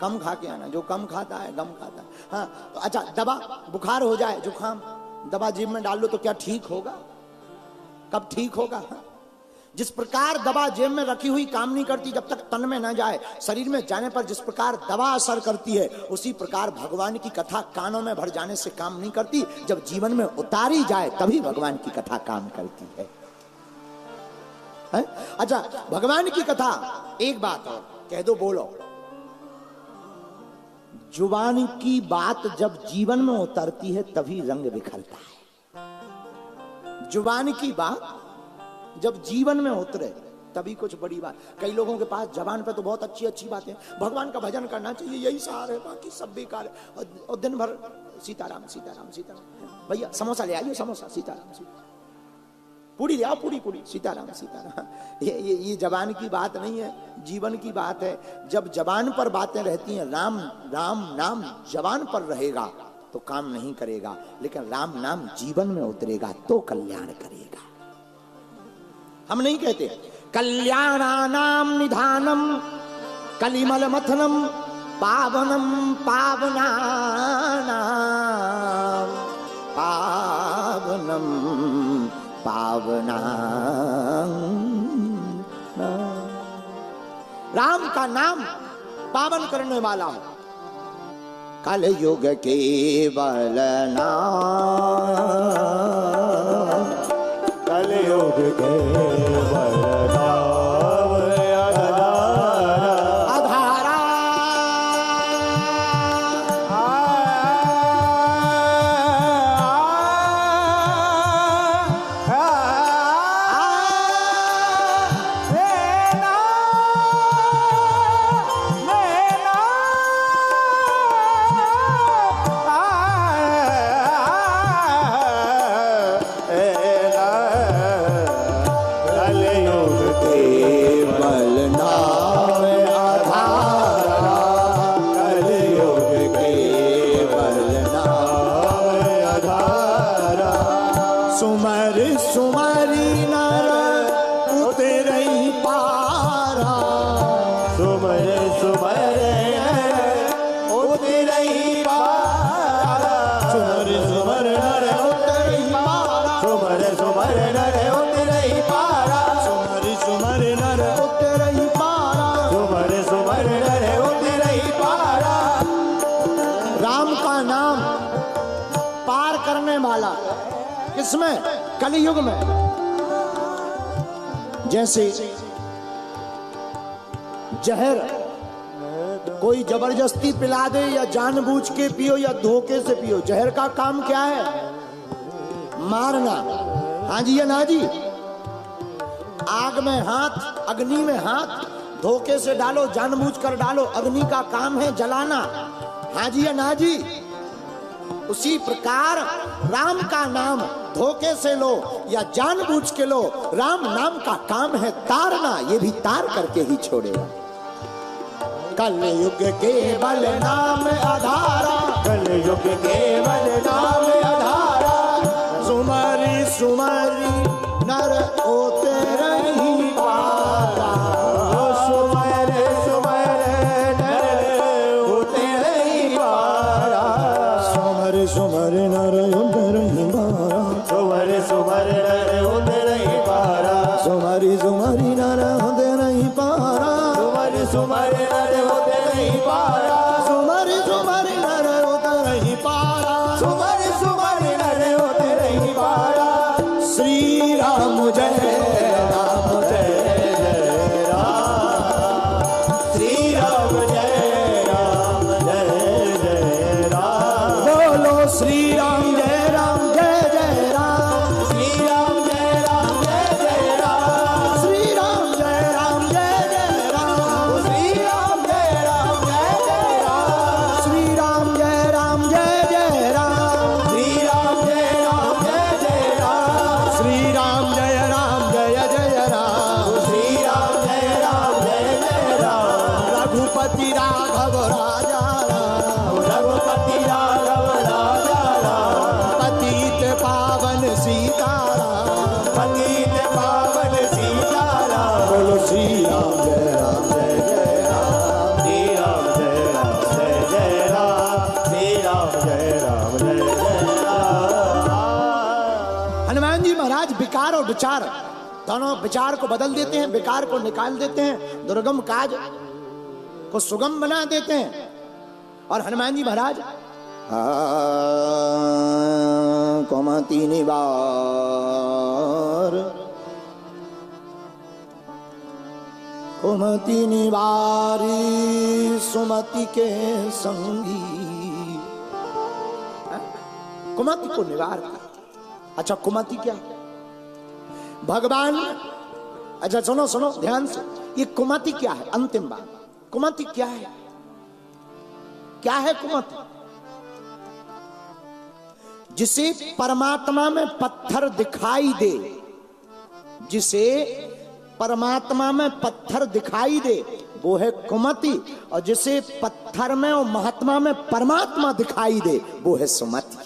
कम खा के आना, जो कम खाता है गम खाता है। हाँ तो अच्छा, दवा बुखार हो जाए, जुखाम, दवा जेब में डाल लो तो क्या ठीक होगा? कब ठीक होगा? जिस प्रकार दवा जेब में रखी हुई काम नहीं करती जब तक तन में न जाए, शरीर में जाने पर जिस प्रकार दवा असर करती है, उसी प्रकार भगवान की कथा कानों में भर जाने से काम नहीं करती, जब जीवन में उतारी जाए तभी भगवान की कथा काम करती है। अच्छा, भगवान की कथा, एक बात और कह दो, बोलो। जुबान की बात जब जीवन में उतरती है तभी रंग बिखरता है। जुबान की बात जब जीवन में उतरे तभी कुछ बड़ी बात। कई लोगों के पास जबान पे तो बहुत अच्छी अच्छी बातें, भगवान का भजन करना चाहिए, यही सार है, बाकी सब बेकार है, और दिन भर सीताराम सीताराम सीताराम। भैया समोसा ले आइए, समोसा, सीताराम सीताराम, पूरी ले आओ, पूरी पूरी, सीताराम सीताराम। ये जबान की बात नहीं है, जीवन की बात है। जब जबान पर बातें रहती हैं, राम राम नाम जबान पर रहेगा तो काम नहीं करेगा, लेकिन राम नाम जीवन में उतरेगा तो कल्याण करेगा। हम नहीं कहते कल्याणानाम निधानम कलिमल मथनम पावनम पावनानाम पावनम पावना। राम का नाम पावन करने वाला हो। कलयुग केवल नाम, कलयुग केवल नाम आधारा। सुमर सुमरी नर उतरई पारा, सुमर सुमर उतरई पारा, सुमर सुमर नर उतरई पारा, सुमर सुमर नर उतरई पारा, सुमर सुमर नर उतरई पारा, सुमर सुमर नर उतरई पारा। राम का नाम पार करने वाला किसमें? कलियुग में। जैसे जहर कोई जबरदस्ती पिला दे या जानबूझ के पियो या धोखे से पियो, जहर का काम क्या है? मारना। हाँ जी या ना जी? आग में हाथ, अग्नि में हाथ, धोखे से डालो, जानबूझ कर डालो, अग्नि का काम है जलाना। हाँ जी या ना जी? उसी प्रकार राम का नाम धोखे से लो या जानबूझ के लो, राम नाम का काम है तारना, ये भी तार करके ही छोड़ेगा। कलयुग केवल नाम आधारा, कलयुग केवल नाम आधारा, सुमरी सुमरी नर उतरई पारा, सुमर सुमर नर उतरई पारा, सुमर सुमर नर सुमरी नर होते नहीं पारा, सुमरि सुमरि नर होते नहीं पारा, सुमरी सुमरी नर होते नहीं पारा, सुमरि सुमरि नर होते नहीं पारा। श्री राम जय राम जय जय राम, श्री राम जय राम जय जय राम। बोलो श्री राम जय राम जय जय राम, श्री राम जय राम जय जय राम, श्री राम जय राम जय जय राम, श्री राम जय राम जय जय राम, श्री राम जय राम जय जय राम, श्री राम जय राम जय जय राम, श्री राम जय राम जय जय राम, श्री राम जय राम जय जय राम। रघुपति राघव राजा राम, रघुपति राघव राजा राम, पतित पावन सीताराम, पतित पावन सीताराम। बोलो श्री राम जय राम जय जय राम, श्री राम जय राम जय जय राम, श्री राम जय राम जय जय राम। हनुमान जी महाराज विकार और विचार दोनों विचार को बदल देते हैं, विकार को निकाल देते हैं, दुर्गम काज को सुगम बना देते हैं। और हनुमान जी महाराज कुमति निवार, कुमति निवारी सुमति के संगी, कुमति को निवार कर। अच्छा कुमति क्या है? भगवान, अच्छा सुनो सुनो ध्यान से, ये कुमति क्या है? अंतिम बात, कुमति क्या है? क्या है कुमति? जिसे परमात्मा में पत्थर दिखाई दे, जिसे परमात्मा में पत्थर दिखाई दे वो है कुमति, और जिसे पत्थर में और महात्मा में परमात्मा दिखाई दे वो है सुमति।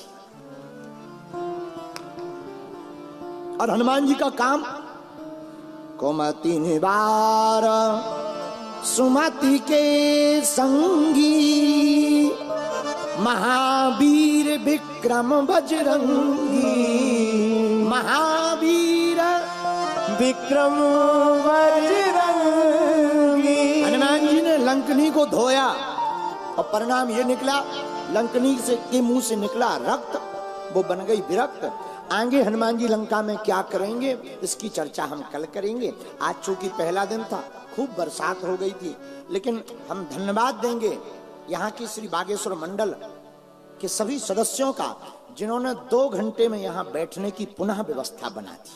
और हनुमान जी का काम कुमति निवार सुमति के संगी, महावीर विक्रम बजरंगी, महावीर विक्रम बजरंगी। हनुमान जी ने लंकनी को धोया और परिणाम ये निकला, लंकनी से के मुंह से निकला रक्त, वो बन गई विरक्त। आगे हनुमान जी लंका में क्या करेंगे इसकी चर्चा हम कल करेंगे। आज चूंकि पहला दिन था, खूब बरसात हो गई थी, लेकिन हम धन्यवाद देंगे यहाँ की श्री बागेश्वर मंडल के सभी सदस्यों का, जिन्होंने 2 घंटे में यहाँ बैठने की पुनः व्यवस्था बना दी।